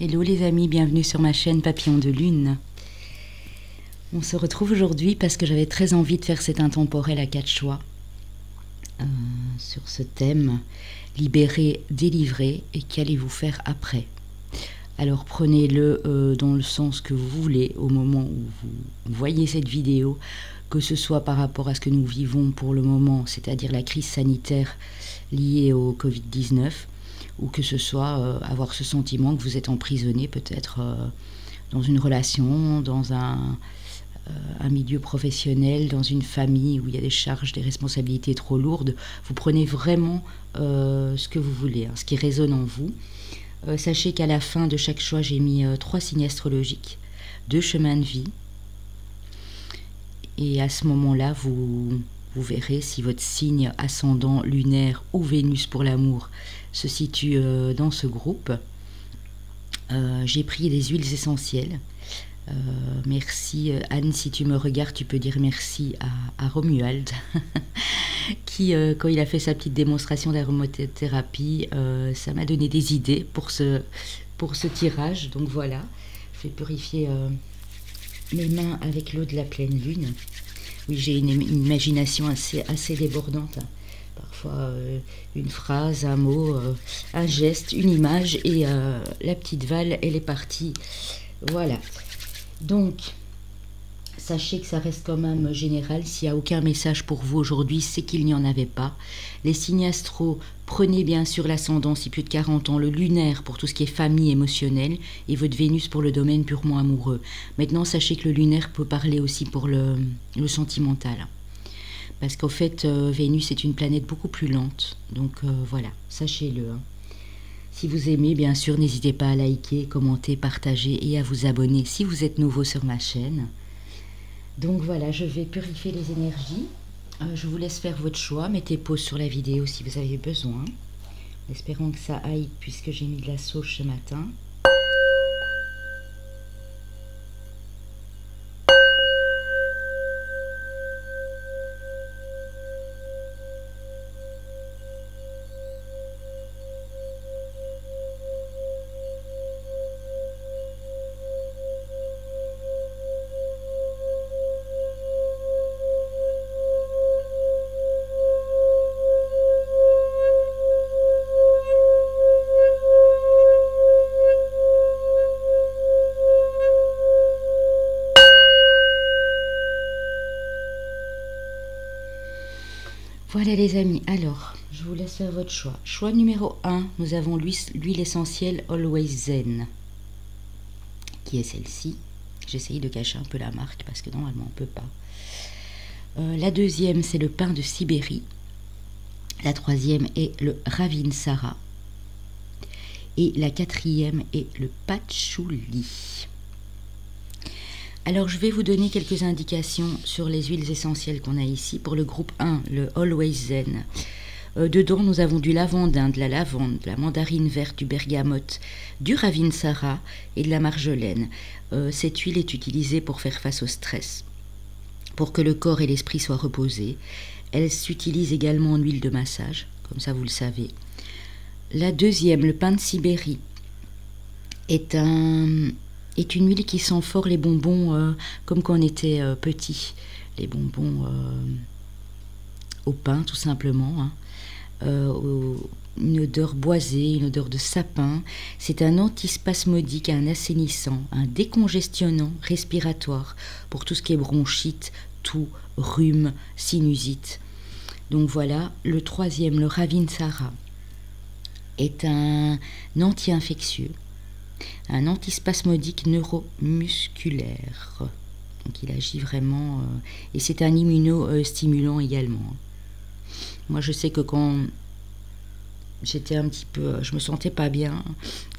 Hello les amis, bienvenue sur ma chaîne Papillon de Lune. On se retrouve aujourd'hui parce que j'avais très envie de faire cet intemporel à 4 choix sur ce thème, libérer, délivrer, et qu'allez-vous faire après? Alors prenez-le dans le sens que vous voulez au moment où vous voyez cette vidéo, que ce soit par rapport à ce que nous vivons pour le moment, c'est-à-dire la crise sanitaire liée au Covid-19, ou que ce soit avoir ce sentiment que vous êtes emprisonné peut-être dans une relation, dans un milieu professionnel, dans une famille où il y a des charges, des responsabilités trop lourdes. Vous prenez vraiment ce que vous voulez, ce qui résonne en vous. Sachez qu'à la fin de chaque choix, j'ai mis 3 signes astrologiques, 2 chemins de vie. Et à ce moment-là, vous verrez si votre signe ascendant lunaire ou Vénus pour l'amour se situe dans ce groupe. J'ai pris des huiles essentielles. Merci Anne, si tu me regardes, tu peux dire merci à Romuald qui, quand il a fait sa petite démonstration d'aromathérapie, ça m'a donné des idées pour ce tirage. Donc voilà, je vais purifier mes mains avec l'eau de la pleine lune. Oui, j'ai une imagination assez débordante. Parfois une phrase, un mot, un geste, une image, et la petite Val, elle est partie. Voilà. Donc, sachez que ça reste quand même général. S'il n'y a aucun message pour vous aujourd'hui, c'est qu'il n'y en avait pas. Les signes astro, prenez bien sûr l'ascendant si plus de 40 ans, le lunaire pour tout ce qui est famille émotionnelle, et votre Vénus pour le domaine purement amoureux. Maintenant, sachez que le lunaire peut parler aussi pour le sentimental. Parce qu'au fait, Vénus est une planète beaucoup plus lente. Donc voilà, sachez-le. Si vous aimez, bien sûr, n'hésitez pas à liker, commenter, partager et à vous abonner si vous êtes nouveau sur ma chaîne. Donc voilà, je vais purifier les énergies. Je vous laisse faire votre choix. Mettez pause sur la vidéo si vous avez besoin. Espérons que ça aille puisque j'ai mis de la sauge ce matin. Voilà les amis, alors, je vous laisse faire votre choix. Choix numéro 1, nous avons l'huile essentielle Always Zen, qui est celle-ci. J'essaye de cacher un peu la marque parce que normalement on ne peut pas. La deuxième, c'est le pin de Sibérie. La troisième est le Ravinsara. Et la quatrième est le patchouli. Alors, je vais vous donner quelques indications sur les huiles essentielles qu'on a ici. Pour le groupe 1, le Always Zen. Dedans, nous avons du lavandin, de la lavande, de la mandarine verte, du bergamote, du ravinsara et de la marjolaine. Cette huile est utilisée pour faire face au stress, pour que le corps et l'esprit soient reposés. Elle s'utilise également en huile de massage, comme ça vous le savez. La deuxième, le pin de Sibérie, est une huile qui sent fort les bonbons comme quand on était petit, les bonbons au pain tout simplement, une odeur boisée, une odeur de sapin. C'est un antispasmodique, un assainissant, un décongestionnant respiratoire pour tout ce qui est bronchite, toux, rhume, sinusite. Donc voilà, le troisième, le Ravinsara, est un anti-infectieux, un antispasmodique neuromusculaire. Donc il agit vraiment, et c'est un immunostimulant également. Moi je sais que quand j'étais un petit peu, je me sentais pas bien,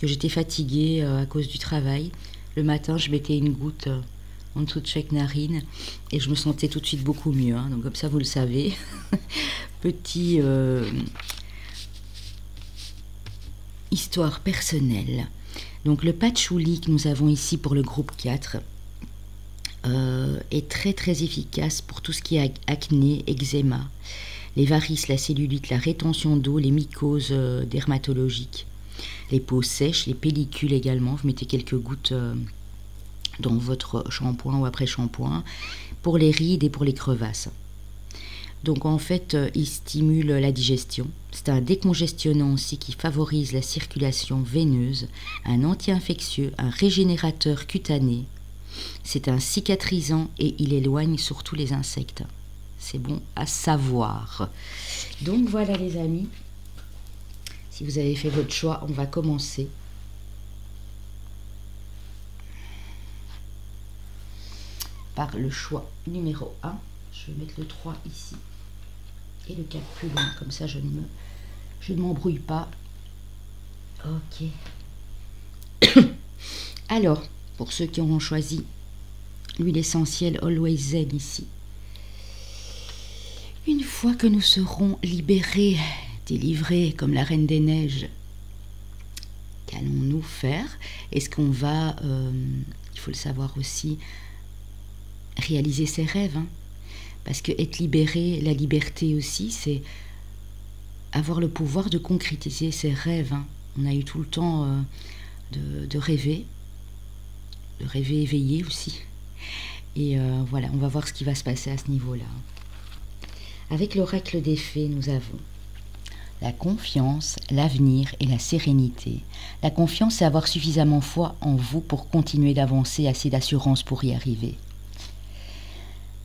que j'étais fatiguée à cause du travail, le matin je mettais une goutte en dessous de chaque narine et je me sentais tout de suite beaucoup mieux. Donc comme ça vous le savez. Petit histoire personnelle. Donc le patchouli que nous avons ici pour le groupe 4 est très très efficace pour tout ce qui est acné, eczéma, les varices, la cellulite, la rétention d'eau, les mycoses dermatologiques. Les peaux sèches, les pellicules également, vous mettez quelques gouttes dans votre shampoing ou après-shampoing, pour les rides et pour les crevasses. Donc en fait, il stimule la digestion. C'est un décongestionnant aussi qui favorise la circulation veineuse, un anti-infectieux, un régénérateur cutané. C'est un cicatrisant et il éloigne surtout les insectes. C'est bon à savoir. Donc voilà les amis, si vous avez fait votre choix, on va commencer. Par le choix numéro 1. Je vais mettre le 3 ici. Et le 4 plus loin, comme ça je ne m'embrouille pas. Ok. Alors, pour ceux qui auront choisi l'huile essentielle Always Zen ici. Une fois que nous serons libérés, délivrés comme la Reine des Neiges, qu'allons-nous faire? Est-ce qu'on va, il faut le savoir aussi, réaliser ses rêves, hein? Parce que être libéré, la liberté aussi, c'est avoir le pouvoir de concrétiser ses rêves, hein. On a eu tout le temps de rêver éveillé aussi. Et voilà, on va voir ce qui va se passer à ce niveau-là. Avec l'oracle des fées, nous avons la confiance, l'avenir et la sérénité. La confiance, c'est avoir suffisamment foi en vous pour continuer d'avancer, assez d'assurance pour y arriver.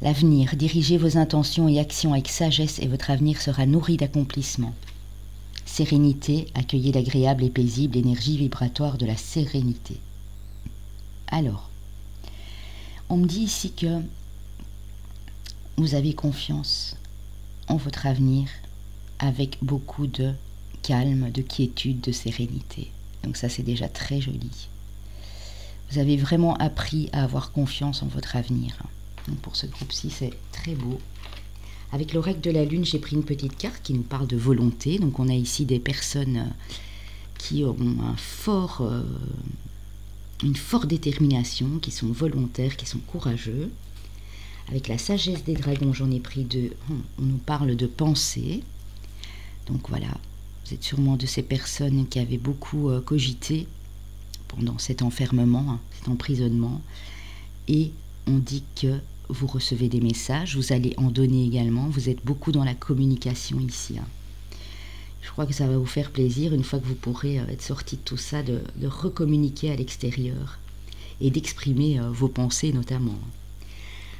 L'avenir, dirigez vos intentions et actions avec sagesse et votre avenir sera nourri d'accomplissements. Sérénité, accueillez l'agréable et paisible énergie vibratoire de la sérénité. Alors, on me dit ici que vous avez confiance en votre avenir avec beaucoup de calme, de quiétude, de sérénité. Donc ça, c'est déjà très joli. Vous avez vraiment appris à avoir confiance en votre avenir. Donc pour ce groupe-ci, c'est très beau. Avec l'oracle de la lune, j'ai pris une petite carte qui nous parle de volonté. Donc on a ici des personnes qui ont une forte détermination, qui sont volontaires, qui sont courageux. Avec la sagesse des dragons, j'en ai pris deux. On nous parle de pensée. Donc voilà, vous êtes sûrement de ces personnes qui avaient beaucoup cogité pendant cet enfermement, cet emprisonnement. Et on dit que vous recevez des messages, vous allez en donner également. Vous êtes beaucoup dans la communication ici. Je crois que ça va vous faire plaisir, une fois que vous pourrez être sorti de tout ça, de recommuniquer à l'extérieur et d'exprimer vos pensées notamment.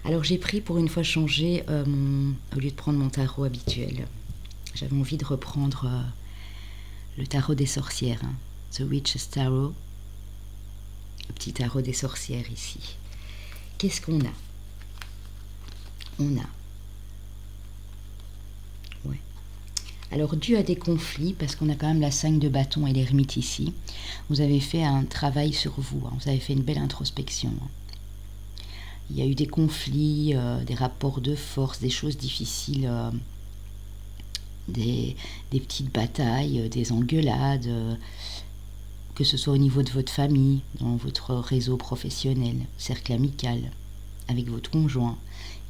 Alors j'ai pris pour une fois changer, au lieu de prendre mon tarot habituel, j'avais envie de reprendre le tarot des sorcières, hein, The Witch's Tarot, le petit tarot des sorcières ici. Qu'est-ce qu'on a? On a... Ouais. Alors, dû à des conflits, parce qu'on a quand même la 5 de bâton et l'ermite ici, vous avez fait un travail sur vous, hein, vous avez fait une belle introspection. Hein. Il y a eu des conflits, des rapports de force, des choses difficiles, des petites batailles, des engueulades, que ce soit au niveau de votre famille, dans votre réseau professionnel, cercle amical, avec votre conjoint.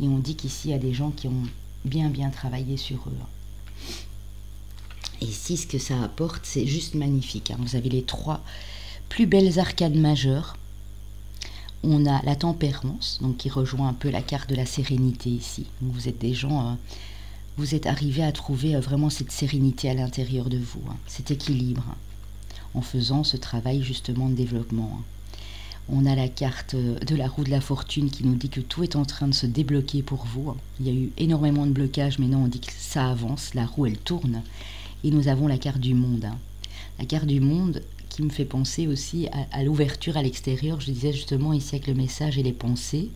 Et on dit qu'ici, il y a des gens qui ont bien travaillé sur eux. Et ici, ce que ça apporte, c'est juste magnifique. Hein. Vous avez les 3 plus belles arcanes majeures. On a la tempérance, donc qui rejoint un peu la carte de la sérénité ici. Donc vous êtes des gens, vous êtes arrivés à trouver vraiment cette sérénité à l'intérieur de vous, hein, cet équilibre, hein, en faisant ce travail justement de développement. Hein. On a la carte de la roue de la fortune qui nous dit que tout est en train de se débloquer pour vous. Hein. Il y a eu énormément de blocages, mais non, on dit que ça avance, la roue elle tourne. Et nous avons la carte du monde. Hein. La carte du monde qui me fait penser aussi à l'ouverture à l'extérieur. Je disais justement ici avec le message et les pensées,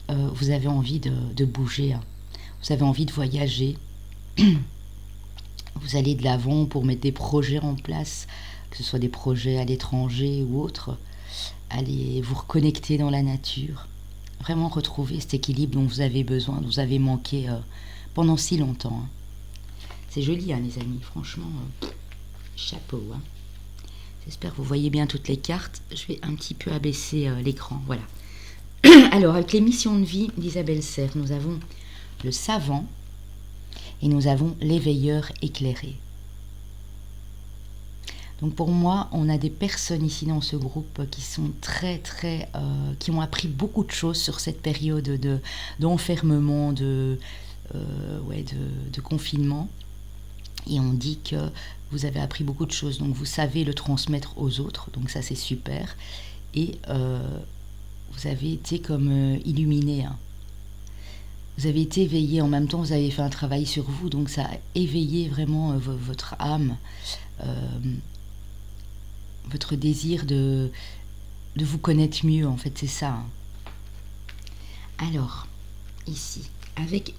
vous avez envie de bouger, hein. Vous avez envie de voyager, vous allez de l'avant pour mettre des projets en place, que ce soit des projets à l'étranger ou autres, allez vous reconnecter dans la nature, vraiment retrouver cet équilibre dont vous avez besoin, dont vous avez manqué pendant si longtemps. Hein. C'est joli, hein, les amis, franchement, chapeau, hein. J'espère que vous voyez bien toutes les cartes. Je vais un petit peu abaisser l'écran. Voilà. Alors, avec les missions de vie d'Isabelle Serre, nous avons le savant et nous avons l'éveilleur éclairé. Donc pour moi, on a des personnes ici dans ce groupe qui sont qui ont appris beaucoup de choses sur cette période d'enfermement, de confinement. Et on dit que vous avez appris beaucoup de choses, donc vous savez le transmettre aux autres, donc ça c'est super. Et vous avez été comme illuminé, hein. Vous avez été éveillé, en même temps vous avez fait un travail sur vous, donc ça a éveillé vraiment votre âme, votre désir de vous connaître mieux, en fait, c'est ça, hein. Alors, ici, avec...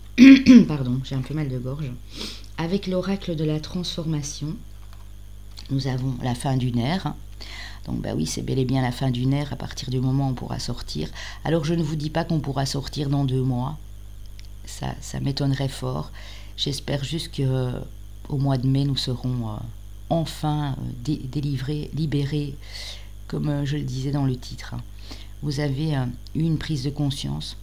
Pardon, j'ai un peu mal de gorge. Avec l'oracle de la transformation, nous avons la fin d'une ère, hein. Donc bah oui, c'est bel et bien la fin d'une ère, à partir du moment où on pourra sortir. Alors je ne vous dis pas qu'on pourra sortir dans 2 mois, ça m'étonnerait fort. J'espère juste qu'au mois de mai, nous serons enfin délivrés, libérés, comme je le disais dans le titre, hein. Vous avez eu une prise de conscience,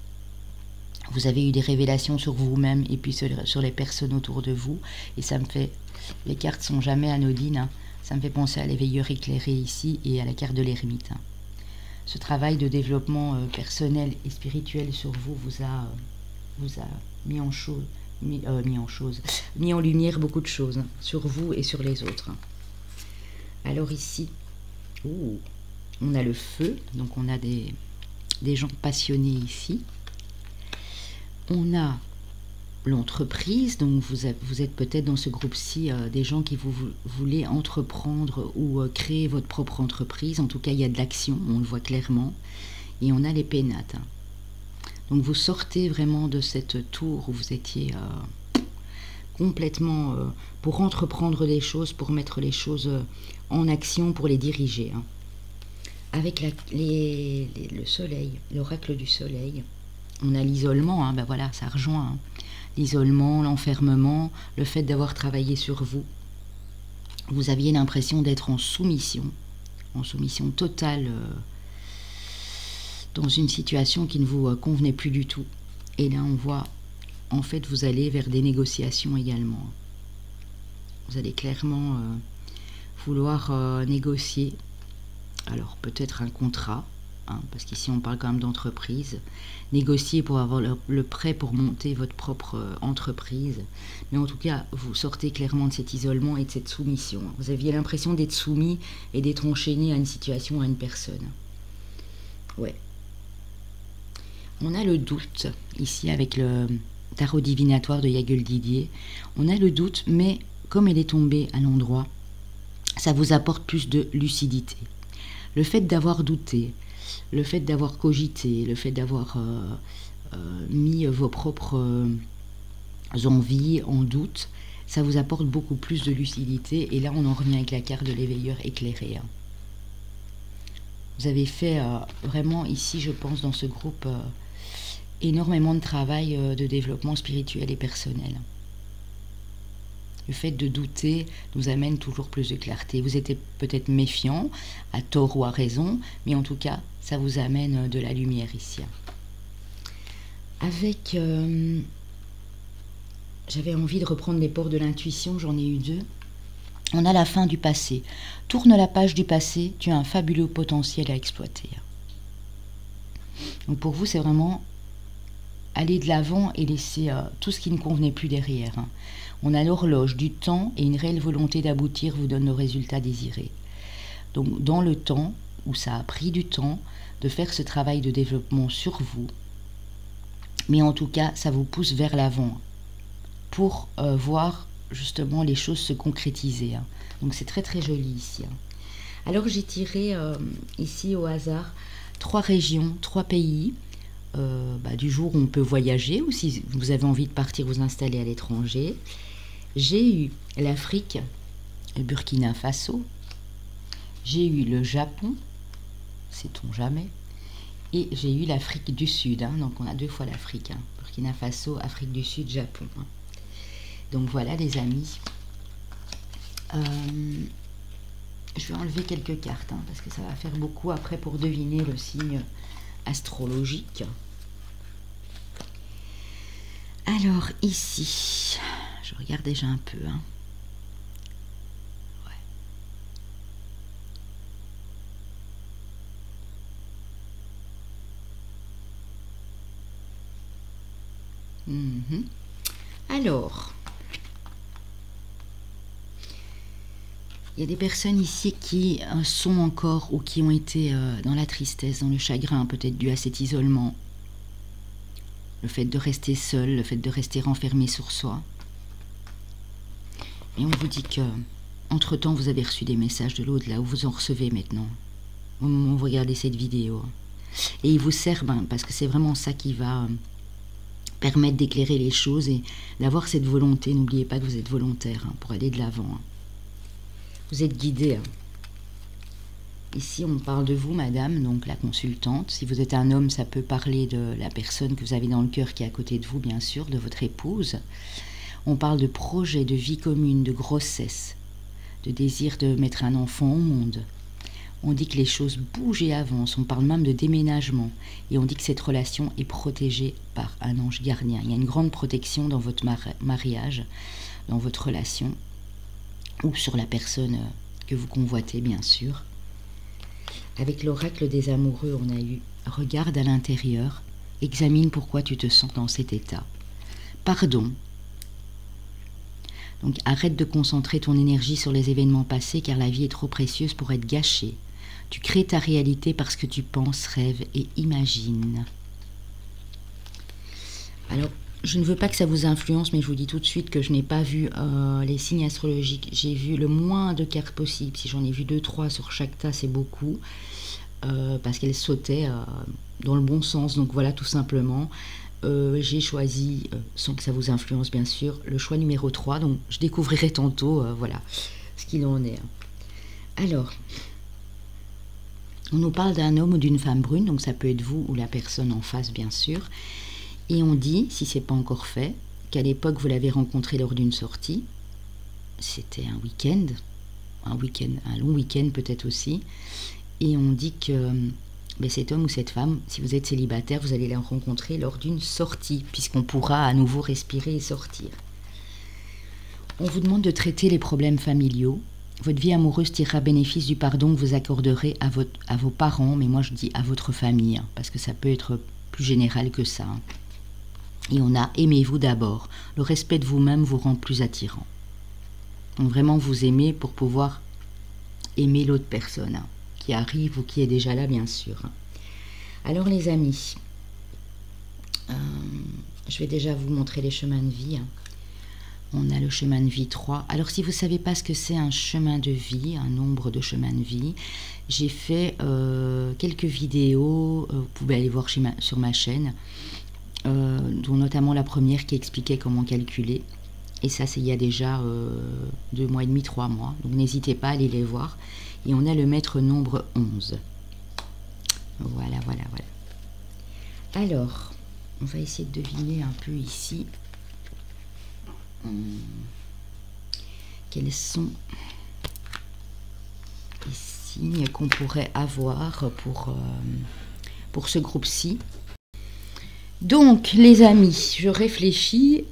vous avez eu des révélations sur vous-même et puis sur les personnes autour de vous. Et ça me fait... Les cartes sont jamais anodines, hein. Ça me fait penser à l'éveilleur éclairé ici et à la carte de l'ermite, hein. Ce travail de développement personnel et spirituel sur vous vous a mis en lumière beaucoup de choses, hein, sur vous et sur les autres, hein. Alors ici, on a le feu, donc on a des gens passionnés ici. On a l'entreprise, donc vous êtes peut-être dans ce groupe-ci des gens qui vous voulez entreprendre ou créer votre propre entreprise. En tout cas, il y a de l'action, on le voit clairement. Et on a les pénates, hein. Donc vous sortez vraiment de cette tour où vous étiez complètement pour entreprendre des choses, pour mettre les choses en action, pour les diriger, hein. Avec le soleil, l'oracle du soleil, on a l'isolement, hein, ben voilà, ça rejoint, hein. L'isolement, l'enfermement, le fait d'avoir travaillé sur vous. Vous aviez l'impression d'être en soumission totale, dans une situation qui ne vous convenait plus du tout. Et là, on voit, en fait, vous allez vers des négociations également. Vous allez clairement vouloir négocier. Alors, peut-être un contrat, hein, parce qu'ici, on parle quand même d'entreprise. Négocier pour avoir le prêt pour monter votre propre entreprise. Mais en tout cas, vous sortez clairement de cet isolement et de cette soumission. Vous aviez l'impression d'être soumis et d'être enchaîné à une situation, à une personne. Ouais. On a le doute, ici, avec le tarot divinatoire de Yagul Didier. On a le doute, mais comme elle est tombée à l'endroit, ça vous apporte plus de lucidité. Le fait d'avoir douté, le fait d'avoir cogité, le fait d'avoir mis vos propres envies en doute, ça vous apporte beaucoup plus de lucidité. Et là, on en revient avec la carte de l'éveilleur éclairé, hein. Vous avez fait vraiment ici, je pense, dans ce groupe, énormément de travail de développement spirituel et personnel. Le fait de douter nous amène toujours plus de clarté. Vous êtes peut-être méfiant, à tort ou à raison, mais en tout cas, ça vous amène de la lumière ici. Avec... j'avais envie de reprendre les ports de l'intuition, j'en ai eu 2. On a la fin du passé. Tourne la page du passé, tu as un fabuleux potentiel à exploiter. Donc pour vous, c'est vraiment aller de l'avant et laisser tout ce qui ne convenait plus derrière, hein. On a l'horloge du temps et une réelle volonté d'aboutir vous donne le résultat désiré. Donc dans le temps, où ça a pris du temps, de faire ce travail de développement sur vous, mais en tout cas, ça vous pousse vers l'avant pour voir justement les choses se concrétiser, hein. Donc c'est très très joli ici, hein. Alors j'ai tiré ici au hasard 3 régions, 3 pays, du jour où on peut voyager, ou si vous avez envie de partir vous installer à l'étranger. J'ai eu l'Afrique, le Burkina Faso, j'ai eu le Japon, sait-on jamais, et j'ai eu l'Afrique du Sud, hein. Donc on a 2 fois l'Afrique, hein. Burkina Faso, Afrique du Sud, Japon, hein. Donc voilà les amis. Je vais enlever quelques cartes, hein, parce que ça va faire beaucoup après pour deviner le signe astrologique. Alors ici, je regarde déjà un peu, hein. Ouais. Alors, il y a des personnes ici qui sont encore ou qui ont été dans la tristesse, dans le chagrin, peut-être dû à cet isolement. Le fait de rester seul, le fait de rester renfermé sur soi. Et on vous dit que, entre-temps, vous avez reçu des messages de l'au-delà, où vous en recevez maintenant, au moment où vous regardez cette vidéo. Et il vous sert, parce que c'est vraiment ça qui va permettre d'éclairer les choses et d'avoir cette volonté. N'oubliez pas que vous êtes volontaire pour aller de l'avant. Vous êtes guidé. Ici, on parle de vous, madame, donc la consultante. Si vous êtes un homme, ça peut parler de la personne que vous avez dans le cœur qui est à côté de vous, bien sûr, de votre épouse. On parle de projet, de vie commune, de grossesse, de désir de mettre un enfant au monde. On dit que les choses bougent et avancent, on parle même de déménagement. Et on dit que cette relation est protégée par un ange gardien. Il y a une grande protection dans votre mariage, dans votre relation, ou sur la personne que vous convoitez, bien sûr. Avec l'oracle des amoureux, on a eu « Regarde à l'intérieur, examine pourquoi tu te sens dans cet état. Pardon. » Donc arrête de concentrer ton énergie sur les événements passés car la vie est trop précieuse pour être gâchée. Tu crées ta réalité parce que tu penses, rêves et imagines. Alors, je ne veux pas que ça vous influence, mais je vous dis tout de suite que je n'ai pas vu les signes astrologiques. J'ai vu le moins de cartes possible. Si j'en ai vu 2-3 sur chaque tas, c'est beaucoup. Parce qu'elles sautaient dans le bon sens. Donc voilà, tout simplement. J'ai choisi, sans que ça vous influence bien sûr, le choix numéro 3. Donc je découvrirai tantôt, voilà, ce qu'il en est. Alors, on nous parle d'un homme ou d'une femme brune. Donc ça peut être vous ou la personne en face, bien sûr. Et on dit, si ce n'est pas encore fait, qu'à l'époque, vous l'avez rencontré lors d'une sortie. C'était un week-end, un long week-end peut-être aussi. Et on dit que cet homme ou cette femme, si vous êtes célibataire, vous allez la rencontrer lors d'une sortie, puisqu'on pourra à nouveau respirer et sortir. On vous demande de traiter les problèmes familiaux. Votre vie amoureuse tirera bénéfice du pardon que vous accorderez à vos parents, mais moi je dis à votre famille, parce que ça peut être plus général que ça. Et on a « aimez-vous d'abord ». Le respect de vous-même vous rend plus attirant. Donc vraiment vous aimer pour pouvoir aimer l'autre personne qui arrive ou qui est déjà là, bien sûr. Alors les amis, je vais déjà vous montrer les chemins de vie. On a le chemin de vie 3. Alors si vous ne savez pas ce que c'est un chemin de vie, un nombre de chemins de vie, j'ai fait quelques vidéos, vous pouvez aller voir sur ma chaîne, dont notamment la première qui expliquait comment calculer. Et ça, c'est il y a déjà 2 mois et demi, 3 mois. Donc n'hésitez pas à aller les voir. Et on a le maître nombre 11. Voilà. Alors, on va essayer de deviner un peu ici quels sont les signes qu'on pourrait avoir pour ce groupe-ci. Donc, les amis, je réfléchis.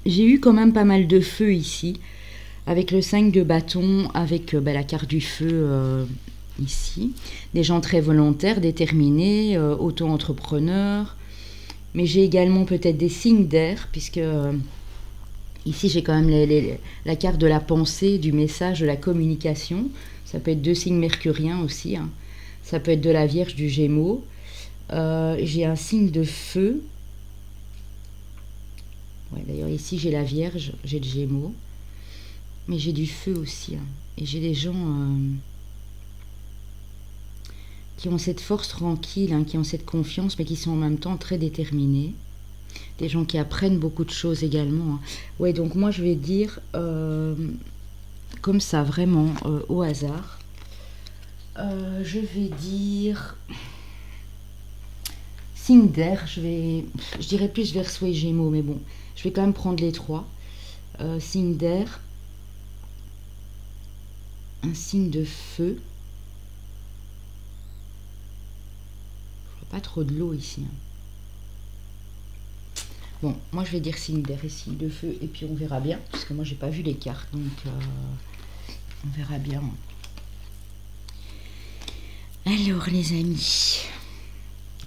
J'ai eu quand même pas mal de feu ici, avec le 5 de bâton, avec la carte du feu ici. Des gens très volontaires, déterminés, auto-entrepreneurs. Mais j'ai également peut-être des signes d'air, puisque ici j'ai quand même la carte de la pensée, du message, de la communication. Ça peut être 2 signes mercuriens aussi. Ça peut être de la Vierge, du Gémeaux. J'ai un signe de feu. Ouais, d'ailleurs ici j'ai la Vierge, j'ai le Gémeaux. Mais j'ai du feu aussi. Et j'ai des gens qui ont cette force tranquille, qui ont cette confiance, mais qui sont en même temps très déterminés. Des gens qui apprennent beaucoup de choses également. Ouais, donc moi je vais dire comme ça, vraiment, au hasard. Je vais dire signe d'air. Je dirais plus Verseau et Gémeaux, mais bon, je vais quand même prendre les 3. Signe d'air, un signe de feu. Je vois pas trop de l'eau ici. Bon, moi je vais dire signe d'air et signe de feu, et puis on verra bien, parce que moi j'ai pas vu les cartes, donc on verra bien. Alors les amis,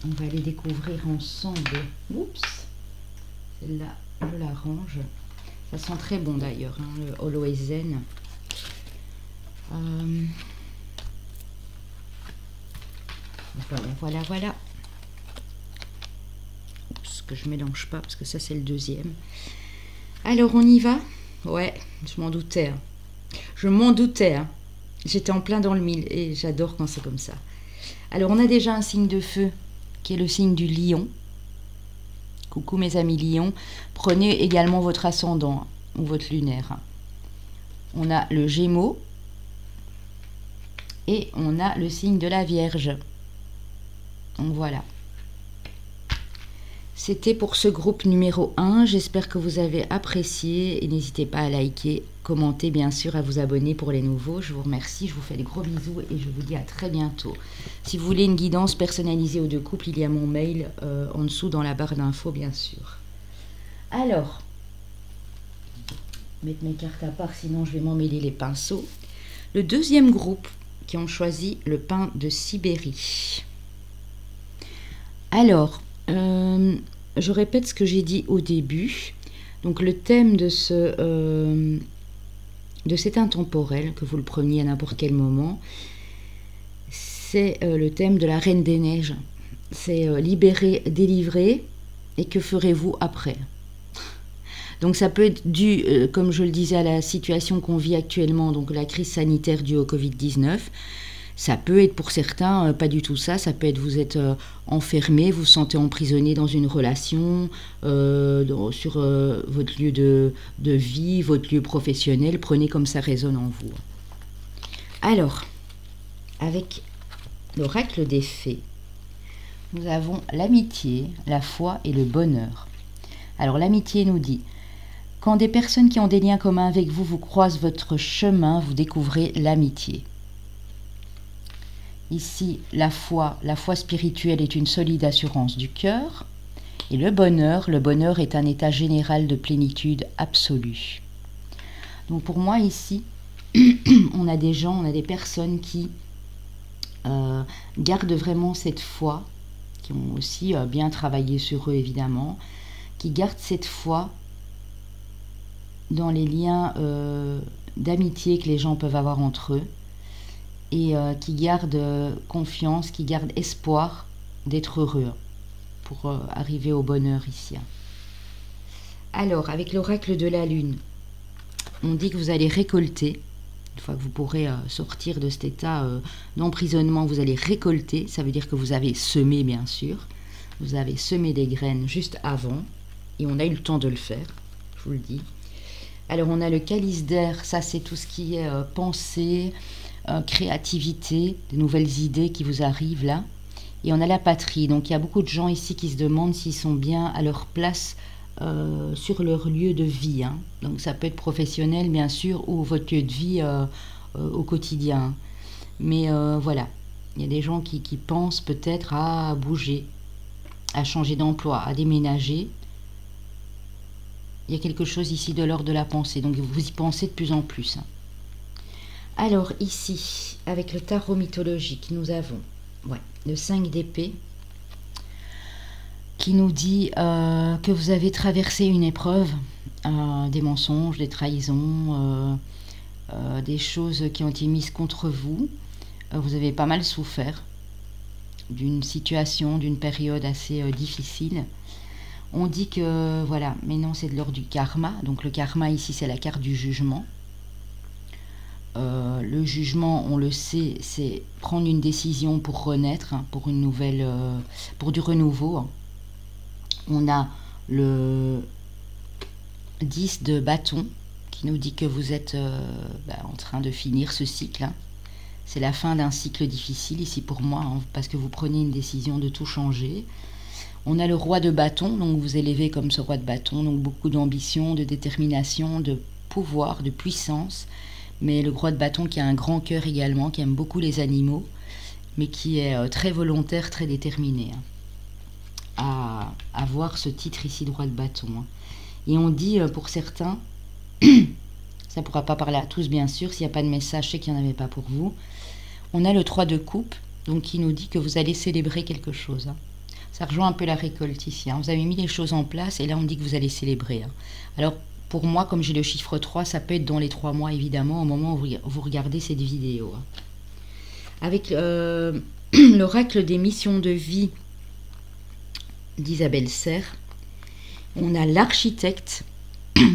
on va les découvrir ensemble. Oups. Celle-là, je la range. Ça sent très bon d'ailleurs, hein, le Aloe Zen. Voilà. Oups, que je mélange pas parce que ça c'est le deuxième. Alors on y va? Ouais, je m'en doutais. Hein. Je m'en doutais. Hein. J'étais en plein dans le mille et j'adore quand c'est comme ça. Alors on a déjà un signe de feu qui est le signe du lion. Coucou mes amis lions. Prenez également votre ascendant ou votre lunaire. On a le Gémeaux et on a le signe de la Vierge. Donc voilà. C'était pour ce groupe numéro 1. J'espère que vous avez apprécié et n'hésitez pas à liker, commenter, bien sûr, à vous abonner pour les nouveaux. Je vous remercie, je vous fais des gros bisous et je vous dis à très bientôt. Si vous voulez une guidance personnalisée aux deux couples, il y a mon mail en dessous dans la barre d'infos, bien sûr. Alors, mettre mes cartes à part, sinon je vais m'emmêler les pinceaux. Le deuxième groupe qui ont choisi le pin de Sibérie. Alors, je répète ce que j'ai dit au début. Donc le thème de cet intemporel, que vous le preniez à n'importe quel moment, c'est le thème de la Reine des Neiges. C'est libérer, délivrer, et que ferez-vous après? Donc ça peut être dû, comme je le disais, à la situation qu'on vit actuellement, donc la crise sanitaire due au Covid-19. Ça peut être pour certains pas du tout ça. Ça peut être vous êtes enfermé, vous vous sentez emprisonné dans une relation, sur votre lieu de vie, votre lieu professionnel. Prenez comme ça résonne en vous. Alors, avec l'oracle des fées, nous avons l'amitié, la foi et le bonheur. Alors l'amitié nous dit: quand des personnes qui ont des liens communs avec vous vous croisent votre chemin, vous découvrez l'amitié. Ici, la foi spirituelle est une solide assurance du cœur. Et le bonheur est un état général de plénitude absolue. Donc pour moi ici, on a des personnes qui gardent vraiment cette foi, qui ont aussi bien travaillé sur eux évidemment, qui gardent cette foi dans les liens d'amitié que les gens peuvent avoir entre eux. Et qui gardent confiance, qui gardent espoir d'être heureux pour arriver au bonheur ici. Alors, avec l'oracle de la Lune, on dit que vous allez récolter, une fois que vous pourrez sortir de cet état d'emprisonnement, vous allez récolter, ça veut dire que vous avez semé bien sûr, vous avez semé des graines juste avant, et on a eu le temps de le faire, je vous le dis. Alors on a le calice d'air, ça c'est tout ce qui est pensée, créativité, de nouvelles idées qui vous arrivent là. Et on a la patrie. Donc il y a beaucoup de gens ici qui se demandent s'ils sont bien à leur place sur leur lieu de vie. Hein. Donc ça peut être professionnel bien sûr ou votre lieu de vie au quotidien. Mais voilà, il y a des gens qui pensent peut-être à bouger, à changer d'emploi, à déménager. Il y a quelque chose ici de l'ordre de la pensée. Donc vous y pensez de plus en plus. Hein. Alors ici, avec le tarot mythologique, nous avons le 5 d'épée qui nous dit que vous avez traversé une épreuve, des mensonges, des trahisons, des choses qui ont été mises contre vous. Vous avez pas mal souffert d'une situation, d'une période assez difficile. On dit que, voilà, mais non, c'est de l'ordre du karma. Donc le karma ici, c'est la carte du jugement. Le jugement, on le sait, c'est prendre une décision pour renaître, hein, pour une nouvelle, pour du renouveau. Hein. On a le 10 de bâton qui nous dit que vous êtes en train de finir ce cycle. Hein. C'est la fin d'un cycle difficile ici pour moi, hein, parce que vous prenez une décision de tout changer. On a le roi de bâton, donc vous élevez comme ce roi de bâton, donc beaucoup d'ambition, de détermination, de pouvoir, de puissance. Mais le roi de bâton qui a un grand cœur également, qui aime beaucoup les animaux, mais qui est très volontaire, très déterminé à avoir ce titre ici de roi de bâton. Hein. Et on dit pour certains, ça ne pourra pas parler à tous bien sûr, s'il n'y a pas de message, c'est qu'il n'y en avait pas pour vous. On a le 3 de coupe, donc qui nous dit que vous allez célébrer quelque chose. Hein. Ça rejoint un peu la récolte ici. Hein. Vous avez mis les choses en place et là on dit que vous allez célébrer. Hein. Alors pour moi, comme j'ai le chiffre 3, ça peut être dans les 3 mois évidemment au moment où vous regardez cette vidéo. Hein. Avec l'oracle des missions de vie d'Isabelle Serre, on a l'architecte.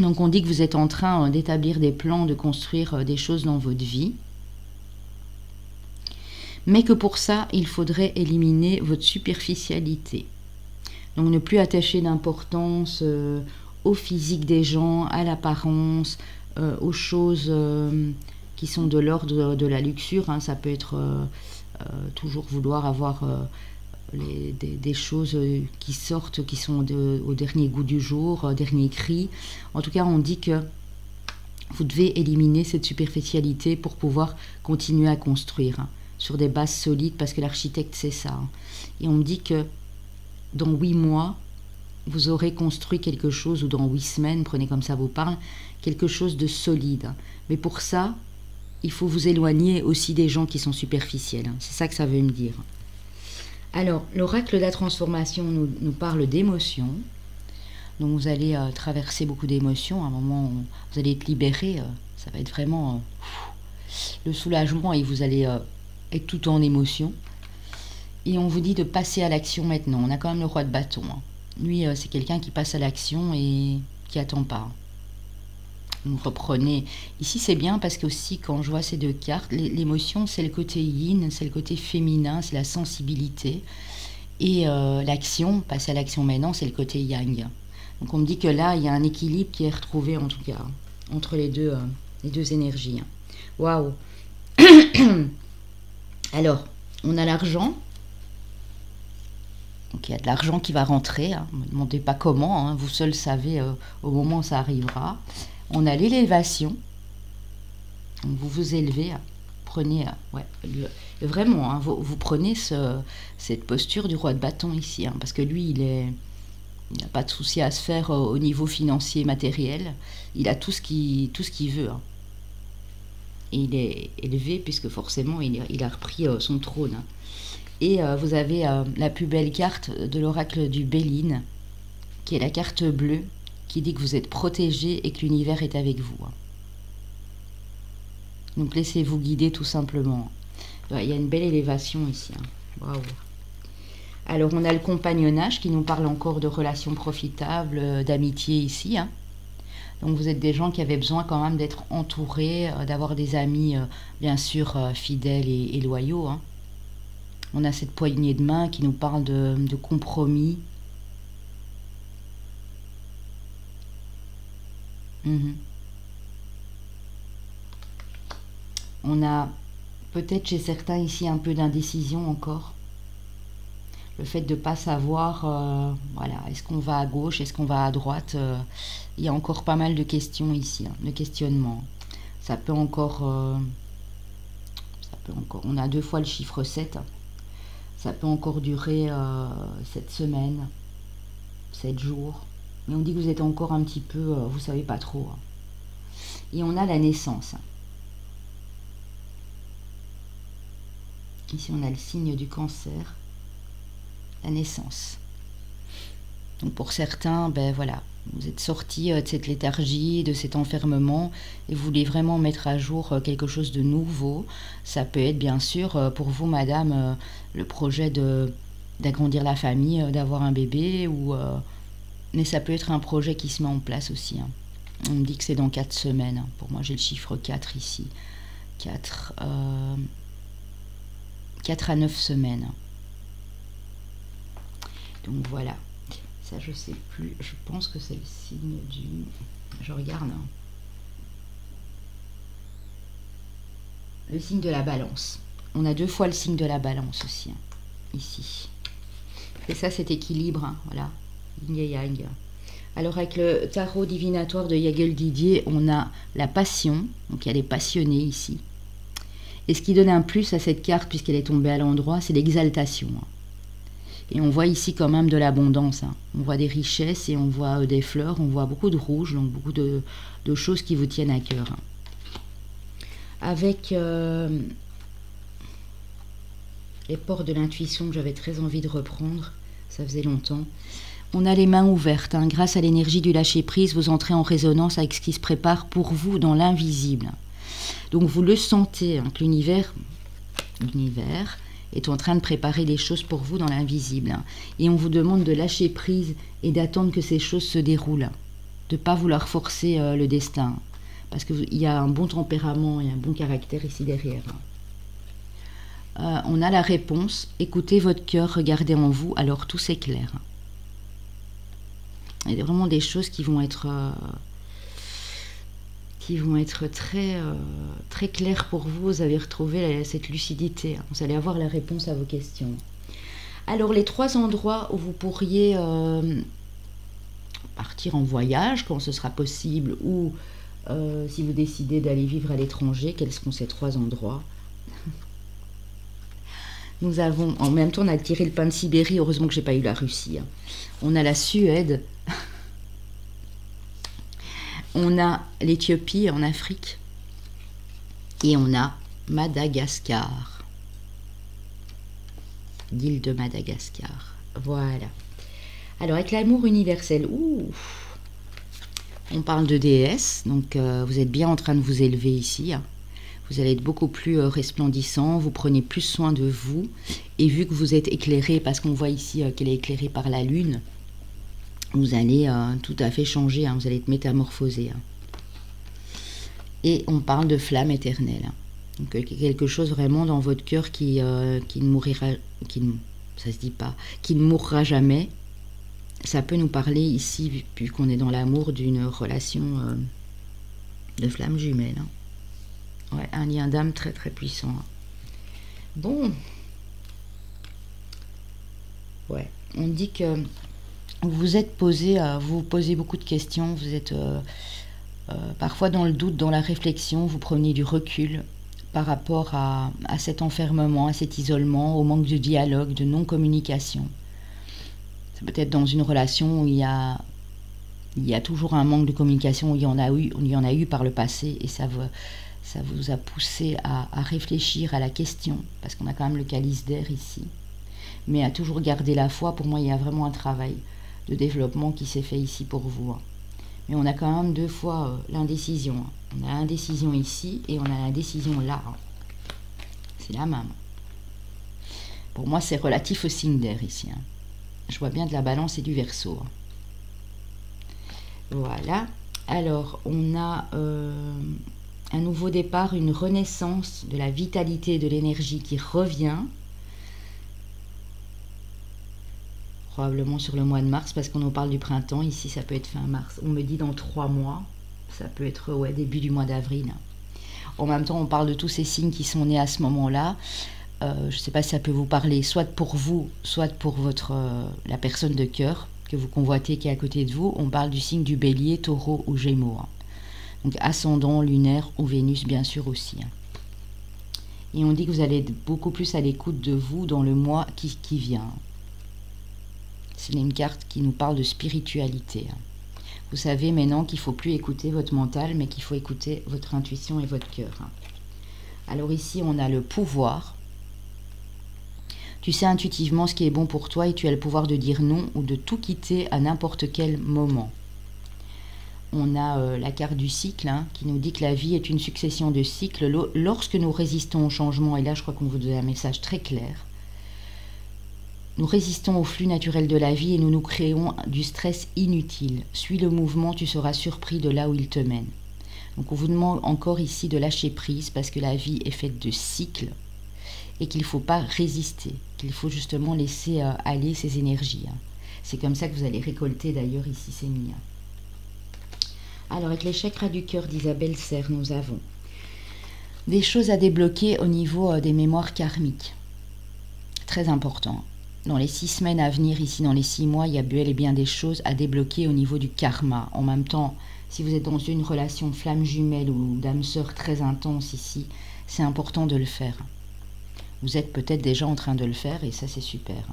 Donc on dit que vous êtes en train d'établir des plans, de construire des choses dans votre vie. Mais que pour ça, il faudrait éliminer votre superficialité. Donc ne plus attacher d'importance au physique des gens, à l'apparence, aux choses qui sont de l'ordre de la luxure. Hein. Ça peut être toujours vouloir avoir des choses qui sortent, qui sont au dernier goût du jour, dernier cri. En tout cas, on dit que vous devez éliminer cette superficialité pour pouvoir continuer à construire. Hein, sur des bases solides, parce que l'architecte, c'est ça. Hein. Et on me dit que dans 8 mois, vous aurez construit quelque chose, ou dans 8 semaines, prenez comme ça vous parle, quelque chose de solide. Hein. Mais pour ça, il faut vous éloigner aussi des gens qui sont superficiels. Hein. C'est ça que ça veut me dire. Alors, l'oracle de la transformation nous parle d'émotions. Donc, vous allez traverser beaucoup d'émotions. À un moment où vous allez être libéré, ça va être vraiment le soulagement et vous allez être tout en émotion. Et on vous dit de passer à l'action maintenant. On a quand même le roi de bâton. Hein. Lui, c'est quelqu'un qui passe à l'action et qui attend pas. Vous reprenez. Ici, c'est bien parce que aussi, quand je vois ces deux cartes, l'émotion, c'est le côté yin, c'est le côté féminin, c'est la sensibilité. Et l'action, passer à l'action maintenant, c'est le côté yang. Donc, on me dit que là, il y a un équilibre qui est retrouvé, en tout cas, entre les deux énergies. Waouh! Alors, on a l'argent. Donc, il y a de l'argent qui va rentrer. Hein. Ne me demandez pas comment, hein. Vous seul savez au moment où ça arrivera. On a l'élévation. Donc, vous vous élevez. Prenez, ouais, vraiment, hein, vous prenez cette posture du roi de bâton ici. Hein, parce que lui, il n'a pas de souci à se faire au niveau financier, matériel. Il a tout ce qu'il veut. Hein. Et il est élevé puisque forcément il a repris son trône. Et vous avez la plus belle carte de l'oracle du Béline, qui est la carte bleue, qui dit que vous êtes protégé et que l'univers est avec vous. Donc laissez-vous guider tout simplement. Il y a une belle élévation ici. Waouh. Alors on a le compagnonnage qui nous parle encore de relations profitables, d'amitié ici. Hein. Donc vous êtes des gens qui avaient besoin quand même d'être entourés, d'avoir des amis bien sûr fidèles et loyaux. Hein. On a cette poignée de main qui nous parle de compromis. On a peut-être chez certains ici un peu d'indécision encore. Le fait de ne pas savoir, voilà, est-ce qu'on va à gauche, est-ce qu'on va à droite, il y a encore pas mal de questions ici, hein, de questionnements. Ça peut encore, on a 2 fois le chiffre 7, ça peut encore durer 7 semaines, 7 jours, mais on dit que vous êtes encore un petit peu, vous savez pas trop. Hein. Et on a la naissance. Ici on a le signe du cancer. La naissance. Donc pour certains, ben voilà, vous êtes sortis de cette léthargie, de cet enfermement, et vous voulez vraiment mettre à jour quelque chose de nouveau. Ça peut être bien sûr pour vous, madame, le projet d'agrandir la famille, d'avoir un bébé, mais ça peut être un projet qui se met en place aussi. Hein. On me dit que c'est dans 4 semaines. Hein. Pour moi, j'ai le chiffre 4 ici. 4 à 9 semaines. Donc voilà, ça je sais plus, je pense que c'est le signe du... Je regarde. Hein. Le signe de la balance. On a 2 fois le signe de la balance aussi, hein, ici. Et ça, cet équilibre, hein, voilà, yin et yang. Alors avec le tarot divinatoire de Yagel Didier, on a la passion, donc il y a des passionnés ici. Et ce qui donne un plus à cette carte, puisqu'elle est tombée à l'endroit, c'est l'exaltation. Hein. Et on voit ici quand même de l'abondance. Hein. On voit des richesses et on voit des fleurs, on voit beaucoup de rouge, donc beaucoup de choses qui vous tiennent à cœur. Hein. Avec les ports de l'intuition que j'avais très envie de reprendre, ça faisait longtemps. On a les mains ouvertes, hein. Grâce à l'énergie du lâcher-prise, vous entrez en résonance avec ce qui se prépare pour vous dans l'invisible. Donc vous le sentez, hein, que l'univers est en train de préparer des choses pour vous dans l'invisible. Hein. Et on vous demande de lâcher prise et d'attendre que ces choses se déroulent. De ne pas vouloir forcer le destin. Parce qu'il y a un bon tempérament et un bon caractère ici derrière. On a la réponse. Écoutez votre cœur, regardez en vous, alors tout s'éclaire. Il y a vraiment des choses qui vont être très, très claires pour vous. Vous avez retrouvé cette lucidité. Vous allez avoir la réponse à vos questions. Alors, les 3 endroits où vous pourriez partir en voyage, quand ce sera possible, ou si vous décidez d'aller vivre à l'étranger, quels seront ces 3 endroits? Nous avons, en même temps, on a tiré le pain de Sibérie. Heureusement que j'ai pas eu la Russie. Hein. On a la Suède. On a l'Éthiopie en Afrique. Et on a Madagascar. L'île de Madagascar. Voilà. Alors, avec l'amour universel, on parle de déesse. Donc, vous êtes bien en train de vous élever ici. Hein. Vous allez être beaucoup plus resplendissant, vous prenez plus soin de vous. Et vu que vous êtes éclairé, parce qu'on voit ici qu'elle est éclairée par la lune, vous allez tout à fait changer, hein, vous allez être métamorphosé. Hein. Et on parle de flamme éternelle. Hein. Donc quelque chose vraiment dans votre cœur qui ne mourra, ça se dit pas, qui ne mourra jamais. Ça peut nous parler ici, puisqu'on est dans l'amour, d'une relation de flamme jumelle. Hein. Ouais, un lien d'âme très très puissant. Bon. Ouais, on dit que vous êtes posé, vous posez beaucoup de questions, vous êtes parfois dans le doute, dans la réflexion, vous prenez du recul par rapport à cet enfermement, à cet isolement, au manque de dialogue, de non-communication. C'est peut-être dans une relation où il y a toujours un manque de communication, où il y en a eu par le passé, et ça vous a poussé à réfléchir à la question, parce qu'on a quand même le calice d'air ici, mais à toujours garder la foi. Pour moi, il y a vraiment un travail de développement qui s'est fait ici pour vous. Mais on a quand même 2 fois l'indécision. On a l'indécision ici et on a l'indécision là. C'est la même. Pour moi, c'est relatif au signe d'air ici. Je vois bien de la Balance et du Verseau. Voilà. Alors, on a un nouveau départ, une renaissance de la vitalité et de l'énergie qui revient. Probablement sur le mois de mars, parce qu'on nous parle du printemps. Ici, ça peut être fin mars. On me dit dans 3 mois. Ça peut être début du mois d'avril. En même temps, on parle de tous ces signes qui sont nés à ce moment-là. Je ne sais pas si ça peut vous parler, soit pour vous, soit pour la personne de cœur que vous convoitez qui est à côté de vous. On parle du signe du Bélier, Taureau ou Gémeaux. Donc ascendant, lunaire ou Vénus, bien sûr aussi. Et on dit que vous allez être beaucoup plus à l'écoute de vous dans le mois qui vient. C'est une carte qui nous parle de spiritualité. Vous savez maintenant qu'il ne faut plus écouter votre mental, mais qu'il faut écouter votre intuition et votre cœur. Alors ici, on a le pouvoir. Tu sais intuitivement ce qui est bon pour toi et tu as le pouvoir de dire non ou de tout quitter à n'importe quel moment. On a la carte du cycle qui nous dit que la vie est une succession de cycles. Lorsque nous résistons au changement, et là je crois qu'on vous donne un message très clair, nous résistons au flux naturel de la vie et nous nous créons du stress inutile. Suis le mouvement, tu seras surpris de là où il te mène. Donc on vous demande encore ici de lâcher prise parce que la vie est faite de cycles et qu'il ne faut pas résister, qu'il faut justement laisser aller ces énergies. C'est comme ça que vous allez récolter d'ailleurs ici ces mis. Alors avec les chakras du cœur d'Isabelle Serre, nous avons des choses à débloquer au niveau des mémoires karmiques. Très important. Dans les 6 semaines à venir, ici dans les 6 mois, il y a bel et bien des choses à débloquer au niveau du karma. En même temps, si vous êtes dans une relation flamme jumelle ou d'âme sœur très intense ici, c'est important de le faire. Vous êtes peut-être déjà en train de le faire et ça c'est super.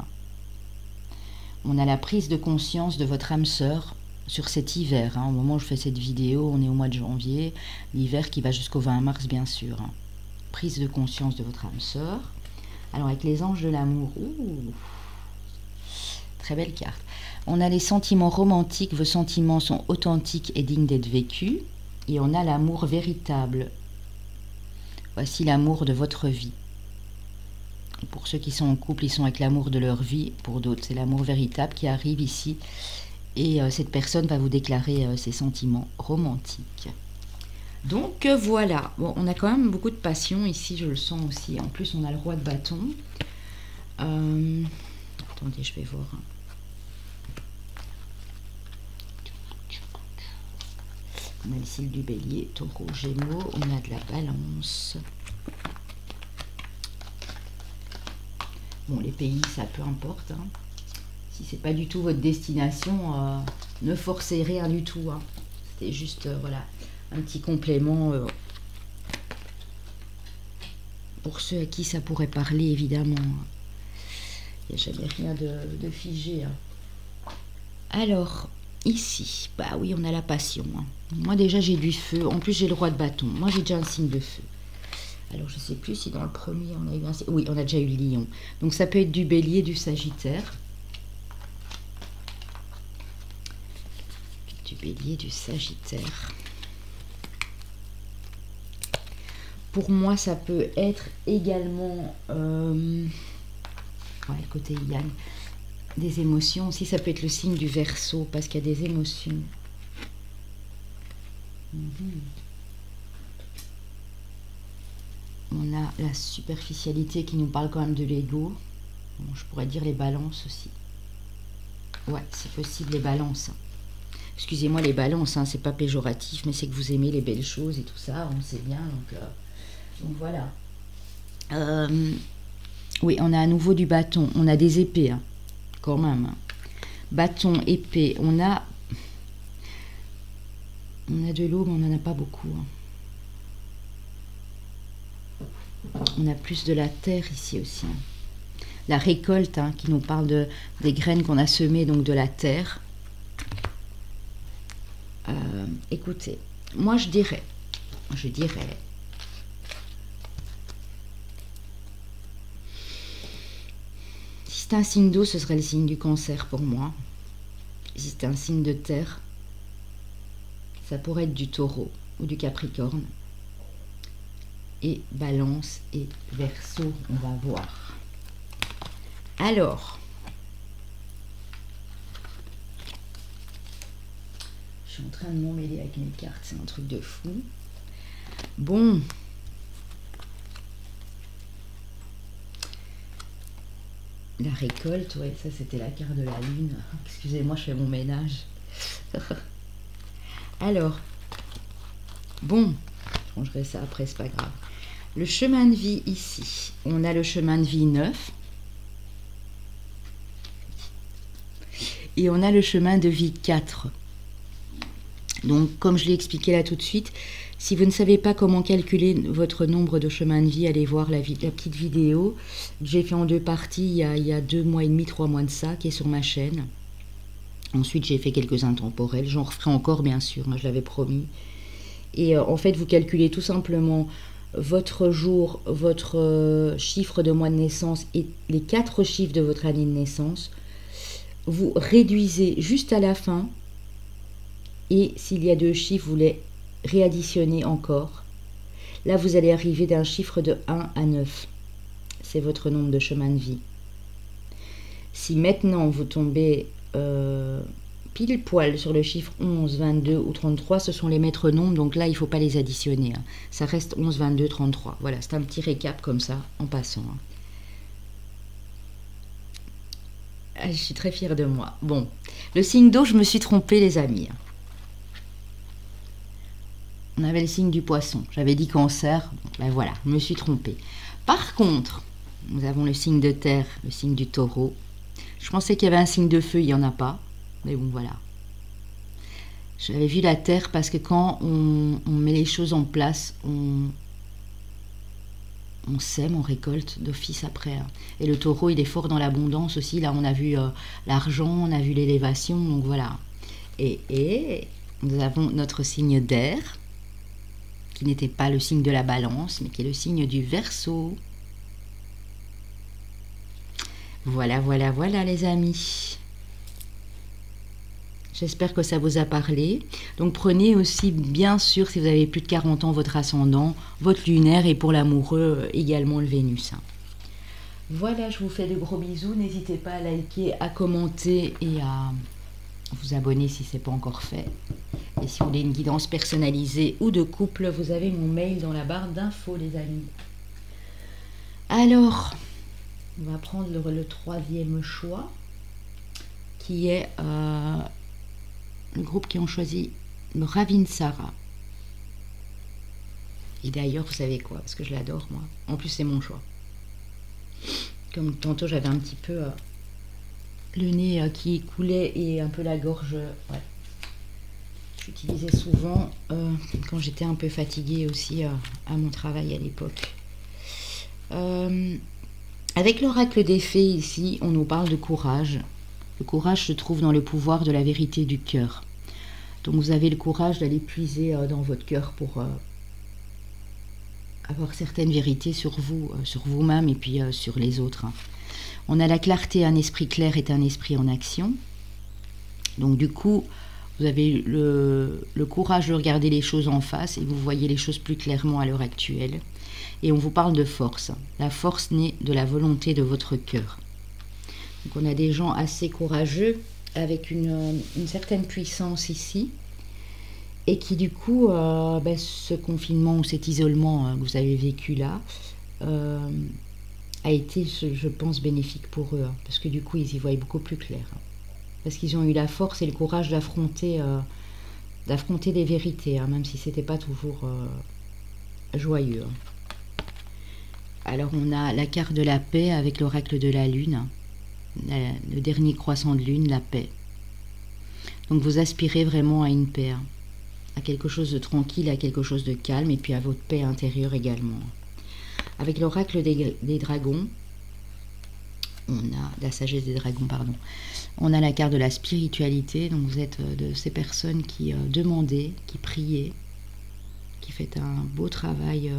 On a la prise de conscience de votre âme sœur sur cet hiver. Au moment où je fais cette vidéo, on est au mois de janvier, l'hiver qui va jusqu'au 20 mars bien sûr. Prise de conscience de votre âme sœur. Alors avec les anges de l'amour, très belle carte. On a les sentiments romantiques, vos sentiments sont authentiques et dignes d'être vécus. Et on a l'amour véritable. Voici l'amour de votre vie. Pour ceux qui sont en couple, ils sont avec l'amour de leur vie. Pour d'autres, c'est l'amour véritable qui arrive ici. Et cette personne va vous déclarer ses sentiments romantiques. Donc voilà, bon, on a quand même beaucoup de passion ici, je le sens aussi. En plus, on a le roi de bâton. Attendez, je vais voir. On a le signe du bélier, taureau, gémeaux, on a de la balance. Bon, les pays, ça peu importe. Hein. Si c'est pas du tout votre destination, ne forcez rien du tout. Hein. C'était juste, voilà, un petit complément pour ceux à qui ça pourrait parler, évidemment. Il n'y a jamais rien de figé. Hein. Alors, ici, bah oui, on a la passion. Hein. Moi, déjà, j'ai du feu. En plus, j'ai le roi de bâton. Moi, j'ai déjà un signe de feu. Alors, je ne sais plus si dans le premier, on a eu un signe. Oui, on a déjà eu le lion. Donc, ça peut être du bélier, du sagittaire. Du bélier, du sagittaire. Pour moi, ça peut être également... ouais, le côté yang. Des émotions aussi, ça peut être le signe du Verseau, parce qu'il y a des émotions. On a la superficialité qui nous parle quand même de l'ego. Bon, je pourrais dire les balances aussi. Ouais, c'est possible, les balances. Excusez-moi, les balances, hein, c'est pas péjoratif, mais c'est que vous aimez les belles choses et tout ça, on le sait bien, donc voilà. Oui, on a à nouveau du bâton, on a des épées, hein, quand même. Bâton, épée, on a de l'eau, mais on n'en a pas beaucoup. Hein. On a plus de la terre ici aussi. Hein. La récolte, hein, qui nous parle des graines qu'on a semées, donc de la terre. Écoutez, moi je dirais, si c'est un signe d'eau, ce serait le signe du Cancer pour moi. Si c'est un signe de terre, ça pourrait être du Taureau ou du Capricorne. Et Balance et Verseau, on va voir. Alors, je suis en train de m'emmêler avec mes cartes, c'est un truc de fou. Bon. La récolte, ouais, ça c'était la carte de la lune. Excusez-moi, je fais mon ménage. Alors, bon, je rangerai ça après, c'est pas grave. Le chemin de vie ici, on a le chemin de vie 9. Et on a le chemin de vie 4. Donc, comme je l'ai expliqué là tout de suite, si vous ne savez pas comment calculer votre nombre de chemins de vie, allez voir la petite vidéo que j'ai fait en 2 parties il y a 2 mois et demi, 3 mois de ça, qui est sur ma chaîne. Ensuite, j'ai fait quelques intemporels. J'en referai encore, bien sûr, moi je l'avais promis. Et en fait, vous calculez tout simplement votre jour, votre chiffre de mois de naissance et les 4 chiffres de votre année de naissance. Vous réduisez juste à la fin. Et s'il y a 2 chiffres, vous les réadditionnez encore. Là, vous allez arriver d'un chiffre de 1 à 9. C'est votre nombre de chemins de vie. Si maintenant vous tombez pile poil sur le chiffre 11, 22 ou 33, ce sont les maîtres nombres, donc là, il ne faut pas les additionner. Hein. Ça reste 11, 22, 33. Voilà, c'est un petit récap comme ça, en passant. Hein. Ah, je suis très fière de moi. Bon, le signe d'eau, je me suis trompée, les amis. On avait le signe du poisson. J'avais dit Cancer. Bon, ben voilà, je me suis trompée. Par contre, nous avons le signe de terre, le signe du Taureau. Je pensais qu'il y avait un signe de feu, il n'y en a pas. Mais bon, voilà. J'avais vu la terre parce que quand on met les choses en place, on sème, on récolte d'office après. Hein. Et le Taureau, il est fort dans l'abondance aussi. Là, on a vu l'argent, on a vu l'élévation, donc voilà. Et nous avons notre signe d'air, qui n'était pas le signe de la Balance, mais qui est le signe du Verseau. Voilà, voilà, voilà les amis. J'espère que ça vous a parlé. Donc prenez aussi, bien sûr, si vous avez plus de 40 ans, votre ascendant, votre lunaire et pour l'amoureux également le Vénus. Voilà, je vous fais de gros bisous. N'hésitez pas à liker, à commenter et à vous abonner si ce n'est pas encore fait. Et si vous voulez une guidance personnalisée ou de couple, vous avez mon mail dans la barre d'infos, les amis. Alors, on va prendre le troisième choix, qui est le groupe qui ont choisi le Ravinsara. Et d'ailleurs, vous savez quoi, parce que je l'adore, moi. En plus, c'est mon choix. Comme tantôt, j'avais un petit peu le nez qui coulait et un peu la gorge. Ouais. J'utilisais souvent quand j'étais un peu fatiguée aussi à mon travail à l'époque. Avec l'oracle des fées ici, on nous parle de courage. Le courage se trouve dans le pouvoir de la vérité du cœur. Donc vous avez le courage d'aller puiser dans votre cœur pour avoir certaines vérités sur vous, sur vous-même et puis sur les autres. On a la clarté, un esprit clair est un esprit en action. Donc du coup, vous avez le courage de regarder les choses en face et vous voyez les choses plus clairement à l'heure actuelle. Et on vous parle de force. La force naît de la volonté de votre cœur. Donc on a des gens assez courageux avec une certaine puissance ici et qui du coup, ce confinement ou cet isolement que vous avez vécu là a été, je pense, bénéfique pour eux, parce que du coup ils y voient beaucoup plus clair, parce qu'ils ont eu la force et le courage d'affronter des vérités, même si c'était pas toujours joyeux. Alors on a la carte de la paix avec l'oracle de la lune, le dernier croissant de lune, la paix. Donc vous aspirez vraiment à une paix, à quelque chose de tranquille, à quelque chose de calme, et puis à votre paix intérieure également. Avec l'oracle des dragons, on a la sagesse des dragons, pardon. On a la carte de la spiritualité, donc vous êtes de ces personnes qui demandaient, qui priaient, qui faites un beau travail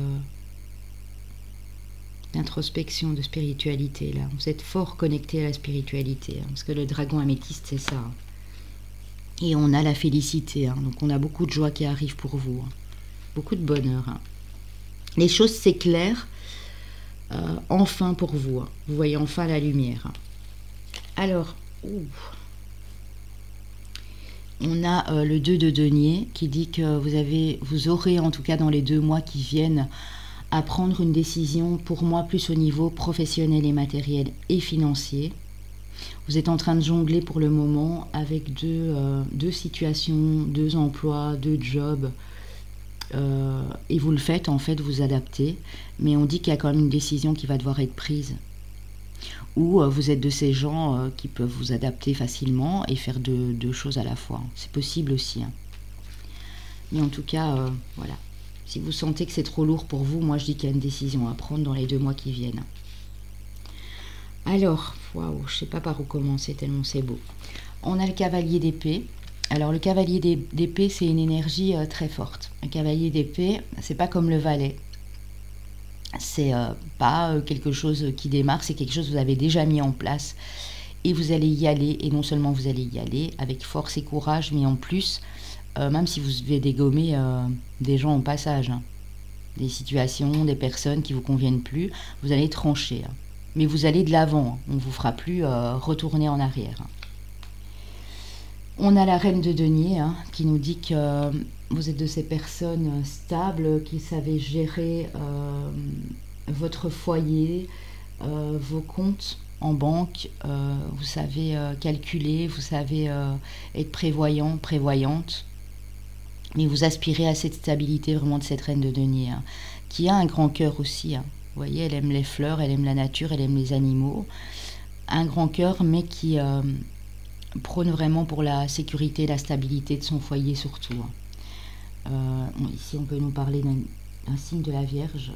d'introspection, de spiritualité là. Vous êtes fort connecté à la spiritualité, parce que le dragon améthyste, c'est ça. Et on a la félicité, donc on a beaucoup de joie qui arrive pour vous, beaucoup de bonheur. Les choses s'éclairent enfin pour vous. Vous voyez enfin la lumière. Alors, on a le 2 de denier qui dit que vous aurez en tout cas dans les 2 mois qui viennent à prendre une décision, pour moi plus au niveau professionnel et matériel et financier. Vous êtes en train de jongler pour le moment avec deux situations, 2 emplois, 2 jobs, et vous le faites, en fait, vous adaptez, mais on dit qu'il y a quand même une décision qui va devoir être prise. Ou vous êtes de ces gens qui peuvent vous adapter facilement et faire deux choses à la fois. C'est possible aussi. Mais en tout cas, voilà. Si vous sentez que c'est trop lourd pour vous, moi je dis qu'il y a une décision à prendre dans les 2 mois qui viennent. Alors, waouh, je ne sais pas par où commencer tellement c'est beau. On a le cavalier d'épée. Alors le cavalier d'épée, c'est une énergie très forte. Un cavalier d'épée, c'est pas comme le valet. C'est pas quelque chose qui démarre, c'est quelque chose que vous avez déjà mis en place. Et vous allez y aller, et non seulement vous allez y aller avec force et courage, mais en plus, même si vous devez dégommer des gens au passage, des situations, des personnes qui ne vous conviennent plus, vous allez trancher. Mais vous allez de l'avant, on ne vous fera plus retourner en arrière. On a la reine de denier qui nous dit que vous êtes de ces personnes stables qui savent gérer votre foyer, vos comptes en banque, vous savez calculer, vous savez être prévoyant, prévoyante. Mais vous aspirez à cette stabilité vraiment de cette reine de denier, qui a un grand cœur aussi. Vous voyez, elle aime les fleurs, elle aime la nature, elle aime les animaux. Un grand cœur, mais qui prône vraiment pour la sécurité et la stabilité de son foyer surtout. Ici, on peut nous parler d'un signe de la Vierge,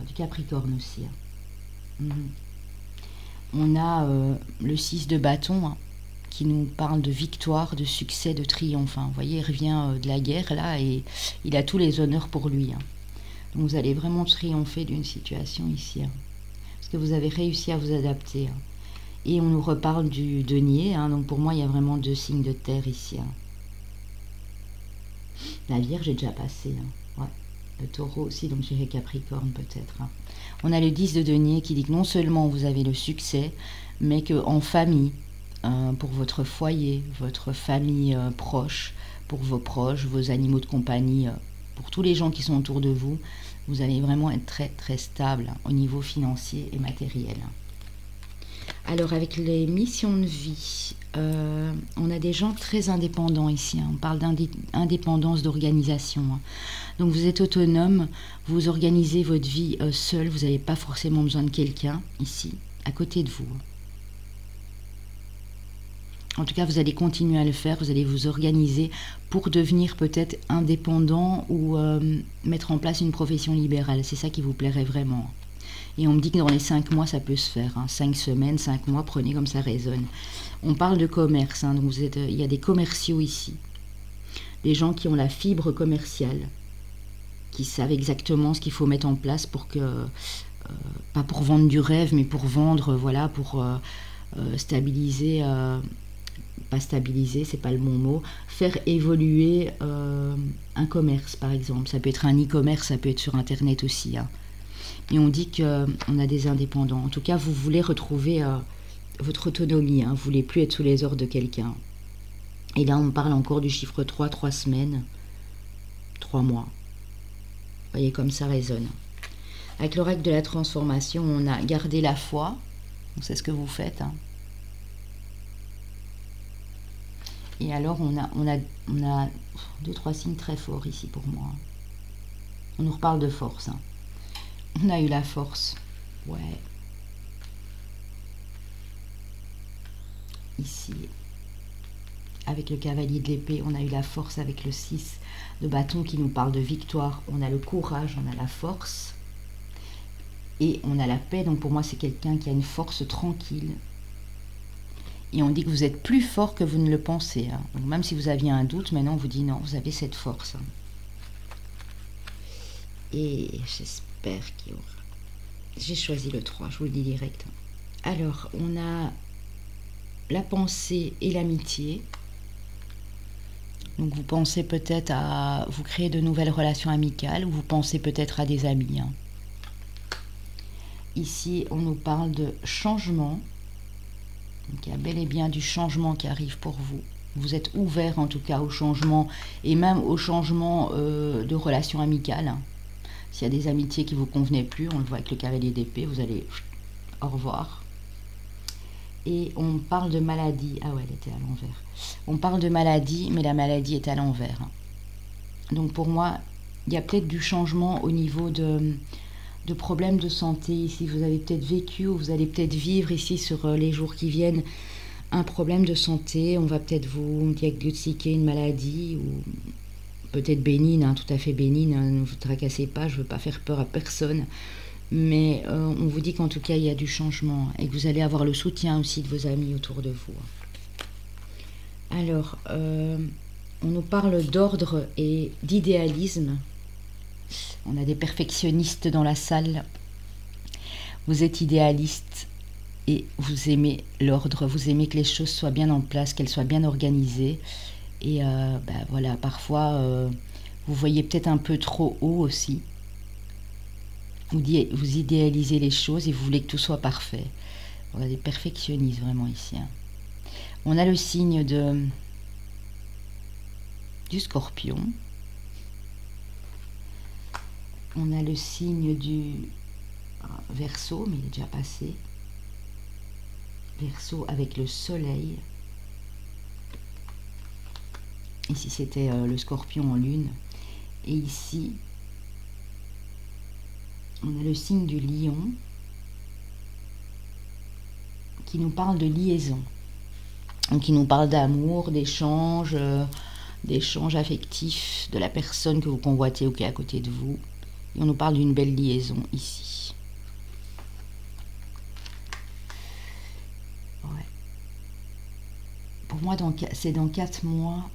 du Capricorne aussi. On a le 6 de bâton, qui nous parle de victoire, de succès, de triomphe. Vous voyez, il revient de la guerre là et il a tous les honneurs pour lui. Donc vous allez vraiment triompher d'une situation ici, parce que vous avez réussi à vous adapter. Et on nous reparle du denier, hein, donc pour moi il y a vraiment 2 signes de terre ici. Hein. La Vierge est déjà passée, hein. Ouais. Le Taureau aussi, donc j'irai Capricorne peut-être. Hein. On a le 10 de denier qui dit que non seulement vous avez le succès, mais qu'en famille, pour votre foyer, votre famille proche, pour vos proches, vos animaux de compagnie, pour tous les gens qui sont autour de vous, vous allez vraiment être très très stable, hein, au niveau financier et matériel. Alors avec les missions de vie, on a des gens très indépendants ici. Hein. On parle d'indépendance d'organisation. Hein. Donc vous êtes autonome, vous organisez votre vie seul, vous n'avez pas forcément besoin de quelqu'un ici, à côté de vous. En tout cas, vous allez continuer à le faire, vous allez vous organiser pour devenir peut-être indépendant ou mettre en place une profession libérale. C'est ça qui vous plairait vraiment. Et on me dit que dans les 5 mois, ça peut se faire. Hein. 5 semaines, 5 mois, prenez comme ça résonne. On parle de commerce. Hein. Donc il y a des commerciaux ici. Des gens qui ont la fibre commerciale. Qui savent exactement ce qu'il faut mettre en place pour que... pas pour vendre du rêve, mais pour vendre, voilà, pour stabiliser... pas stabiliser, c'est pas le bon mot, faire évoluer un commerce par exemple. Ça peut être un e-commerce, ça peut être sur internet aussi. Hein. Et on dit qu'on a des indépendants. En tout cas, vous voulez retrouver votre autonomie. Hein. Vous ne voulez plus être sous les ordres de quelqu'un. Et là, on parle encore du chiffre 3, 3 semaines, 3 mois. Vous voyez comme ça résonne. Avec l'oracle de la transformation, on a gardé la foi. C'est ce que vous faites. Hein. Et alors, on a 2-3 signes très forts ici pour moi. On nous reparle de force. Hein. On a eu la force. Ouais. Ici, avec le cavalier de l'épée, on a eu la force avec le 6 de bâton qui nous parle de victoire. On a le courage, on a la force. Et on a la paix. Donc pour moi, c'est quelqu'un qui a une force tranquille. Et on dit que vous êtes plus fort que vous ne le pensez. Hein. Donc même si vous aviez un doute, maintenant on vous dit non, vous avez cette force. Hein. Et j'espère qu'il y aura... J'ai choisi le 3, je vous le dis direct. Alors, on a la pensée et l'amitié. Donc vous pensez peut-être à vous créer de nouvelles relations amicales, ou vous pensez peut-être à des amis. Hein. Ici, on nous parle de changement. Donc il y a bel et bien du changement qui arrive pour vous. Vous êtes ouvert en tout cas au changement, et même au changement de relations amicales. Hein. S'il y a des amitiés qui ne vous convenaient plus, on le voit avec le cavalier d'épée, vous allez au revoir. Et on parle de maladie. Ah ouais, elle était à l'envers. On parle de maladie, mais la maladie est à l'envers. Donc pour moi, il y a peut-être du changement au niveau de problèmes de santé. Ici, vous avez peut-être vécu ou vous allez peut-être vivre ici sur les jours qui viennent un problème de santé. On va peut-être vous diagnostiquer une maladie ou... peut-être bénigne, hein, tout à fait bénigne, hein, ne vous tracassez pas, je ne veux pas faire peur à personne, mais on vous dit qu'en tout cas il y a du changement et que vous allez avoir le soutien aussi de vos amis autour de vous. Alors, on nous parle d'ordre et d'idéalisme. On a des perfectionnistes dans la salle. Vous êtes idéaliste et vous aimez l'ordre, vous aimez que les choses soient bien en place, qu'elles soient bien organisées. Et voilà, parfois, vous voyez peut-être un peu trop haut aussi. Vous idéalisez les choses et vous voulez que tout soit parfait. On a des perfectionnistes vraiment ici. Hein. On a le signe du Scorpion. On a le signe du Verseau, mais il est déjà passé. Verseau avec le Soleil. Ici, c'était le Scorpion en lune. Et ici, on a le signe du Lion qui nous parle de liaison. Donc, qui nous parle d'amour, d'échange affectif de la personne que vous convoitez ou qui est à côté de vous. Et on nous parle d'une belle liaison ici. Ouais. Pour moi, c'est dans 4 mois.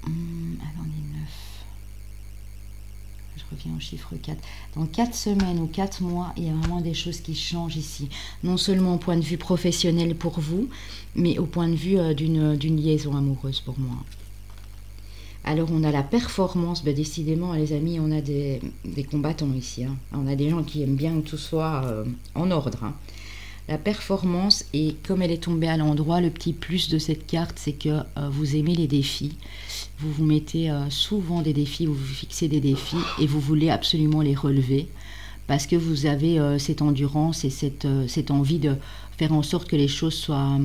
Attendez, 9. Je reviens au chiffre 4. Dans 4 semaines ou 4 mois, il y a vraiment des choses qui changent ici. Non seulement au point de vue professionnel pour vous, mais au point de vue d'une liaison amoureuse pour moi. Alors on a la performance, ben décidément les amis, on a des combattants ici. Hein. On a des gens qui aiment bien que tout soit en ordre. Hein. La performance, et comme elle est tombée à l'endroit, le petit plus de cette carte, c'est que vous aimez les défis. Vous vous mettez souvent des défis, vous vous fixez des défis et vous voulez absolument les relever parce que vous avez cette endurance et cette envie de faire en sorte que les choses soient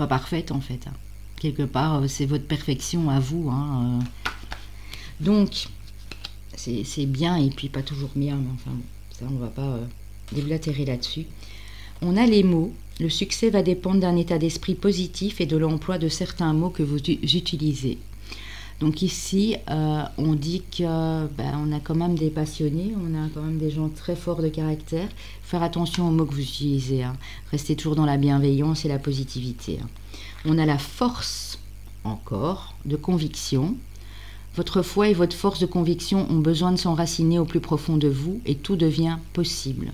parfaites en fait. Hein. Quelque part, c'est votre perfection à vous. Hein. Donc, c'est bien et puis pas toujours bien, mais enfin, ça on va pas déblatérer là-dessus. On a les mots. Le succès va dépendre d'un état d'esprit positif et de l'emploi de certains mots que vous utilisez. Donc ici, on dit que on a quand même des passionnés, on a quand même des gens très forts de caractère. Faire attention aux mots que vous utilisez. Hein. Restez toujours dans la bienveillance et la positivité. Hein. On a la force, encore, de conviction. Votre foi et votre force de conviction ont besoin de s'enraciner au plus profond de vous et tout devient possible.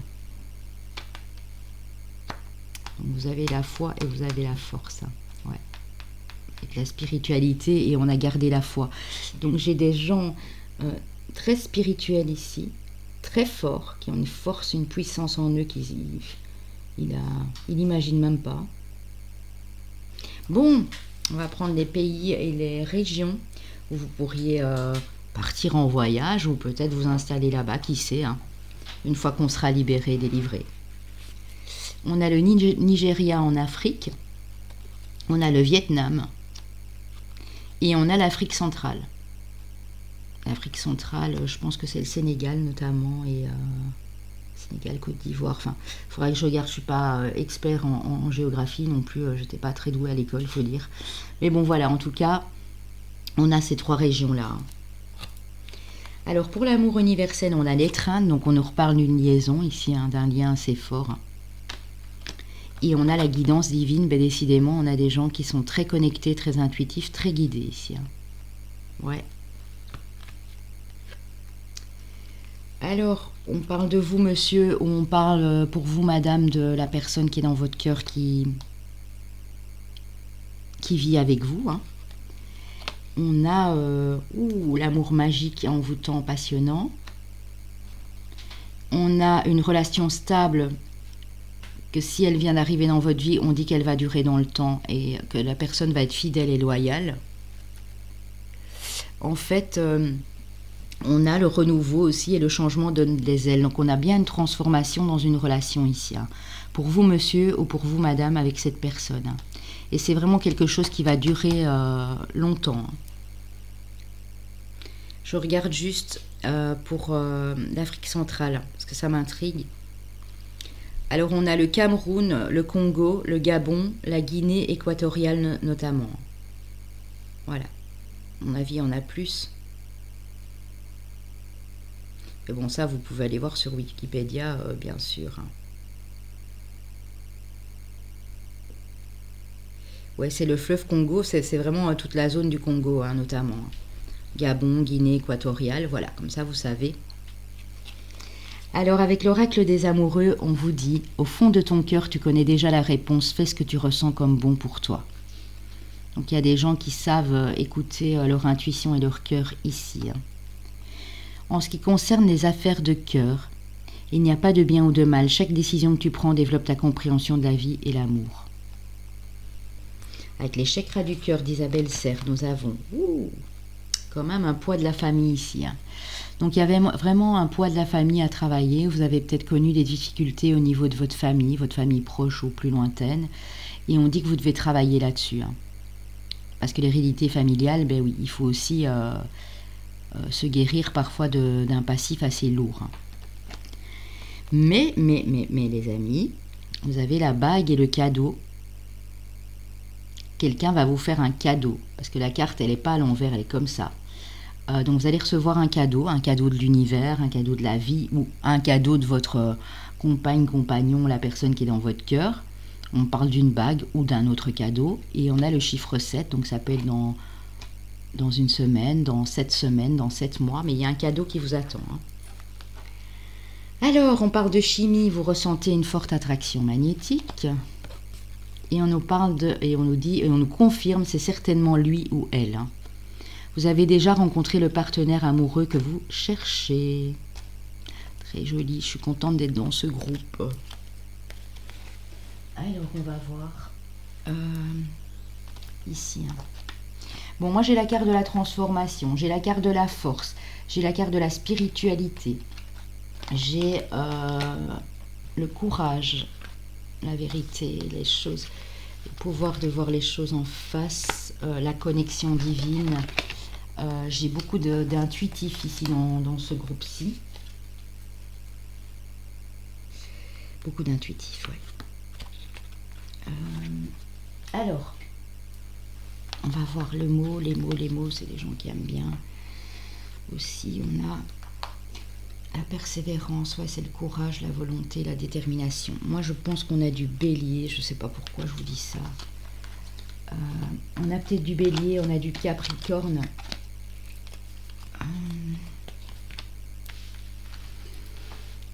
Donc vous avez la foi et vous avez la force. Hein. Ouais. Et la spiritualité et on a gardé la foi. Donc j'ai des gens très spirituels ici, très forts, qui ont une force, une puissance en eux qu'ils n'imaginent même pas. Bon, on va prendre les pays et les régions où vous pourriez partir en voyage ou peut-être vous installer là-bas, qui sait, hein, une fois qu'on sera libéré, délivré. On a le Nigeria en Afrique, on a le Vietnam et on a l'Afrique centrale. L'Afrique centrale, je pense que c'est le Sénégal notamment et Sénégal, Côte d'Ivoire. Enfin, il faudrait que je regarde, je ne suis pas expert en géographie non plus, je n'étais pas très douée à l'école, il faut dire. Mais bon voilà, en tout cas, on a ces 3 régions-là. Alors pour l'amour universel, on a l'étreinte, donc on nous reparle d'une liaison ici, hein, d'un lien assez fort. Et on a la guidance divine, ben décidément, on a des gens qui sont très connectés, très intuitifs, très guidés ici. Hein. Ouais. Alors, on parle de vous, monsieur, ou on parle pour vous, madame, de la personne qui est dans votre cœur, qui vit avec vous. Hein. On a l'amour magique et envoûtant, passionnant. On a une relation stable, que si elle vient d'arriver dans votre vie, on dit qu'elle va durer dans le temps et que la personne va être fidèle et loyale. En fait, on a le renouveau aussi et le changement donne des ailes. Donc on a bien une transformation dans une relation ici. Hein. Pour vous, monsieur, ou pour vous, madame, avec cette personne. Hein. Et c'est vraiment quelque chose qui va durer longtemps. Hein. Je regarde juste pour l'Afrique centrale, parce que ça m'intrigue. Alors on a le Cameroun, le Congo, le Gabon, la Guinée équatoriale notamment. Voilà. À mon avis, il y en a plus. Mais bon, ça, vous pouvez aller voir sur Wikipédia, bien sûr. Ouais, c'est le fleuve Congo, c'est vraiment toute la zone du Congo, hein, notamment. Gabon, Guinée équatoriale, voilà, comme ça, vous savez. Alors, avec l'oracle des amoureux, on vous dit, au fond de ton cœur, tu connais déjà la réponse, fais ce que tu ressens comme bon pour toi. Donc, il y a des gens qui savent écouter leur intuition et leur cœur ici. Hein. En ce qui concerne les affaires de cœur, il n'y a pas de bien ou de mal. Chaque décision que tu prends développe ta compréhension de la vie et l'amour. Avec les chakras du cœur d'Isabelle Serre, nous avons quand même un poids de la famille ici. Hein. Donc il y avait vraiment un poids de la famille à travailler. Vous avez peut-être connu des difficultés au niveau de votre famille proche ou plus lointaine. Et on dit que vous devez travailler là-dessus. Hein. Parce que l'hérédité familiale, ben oui, il faut aussi se guérir parfois d'un passif assez lourd. Hein. Mais les amis, vous avez la bague et le cadeau. Quelqu'un va vous faire un cadeau. Parce que la carte, elle n'est pas à l'envers, elle est comme ça. Donc vous allez recevoir un cadeau de l'univers, un cadeau de la vie ou un cadeau de votre compagne, compagnon, la personne qui est dans votre cœur. On parle d'une bague ou d'un autre cadeau et on a le chiffre 7, donc ça peut être dans dans une semaine, dans 7 semaines, dans 7 mois, mais il y a un cadeau qui vous attend. Hein. Alors, on parle de chimie, vous ressentez une forte attraction magnétique. Et on nous parle et on nous dit, et on nous confirme, c'est certainement lui ou elle. Hein. Vous avez déjà rencontré le partenaire amoureux que vous cherchez. Très joli, je suis contente d'être dans ce groupe. Alors, on va voir. Ici. Hein. Bon, moi j'ai la carte de la transformation, j'ai la carte de la force, j'ai la carte de la spiritualité, j'ai le courage, la vérité, les choses, le pouvoir de voir les choses en face, la connexion divine. J'ai beaucoup d'intuitifs ici dans ce groupe-ci. Beaucoup d'intuitifs, oui. Alors, on va voir le mot, les mots, c'est des gens qui aiment bien. Aussi, on a la persévérance, ouais, c'est le courage, la volonté, la détermination. Moi, je pense qu'on a du bélier, je ne sais pas pourquoi je vous dis ça. On a peut-être du bélier, on a du capricorne.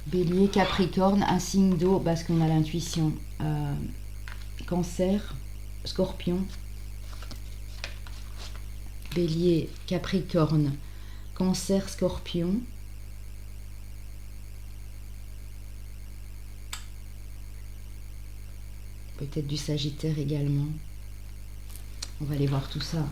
Bélier, capricorne, un signe d'eau, parce qu'on a l'intuition. Cancer, scorpion. Bélier, capricorne, cancer, scorpion. Peut-être du sagittaire également. On va aller voir tout ça.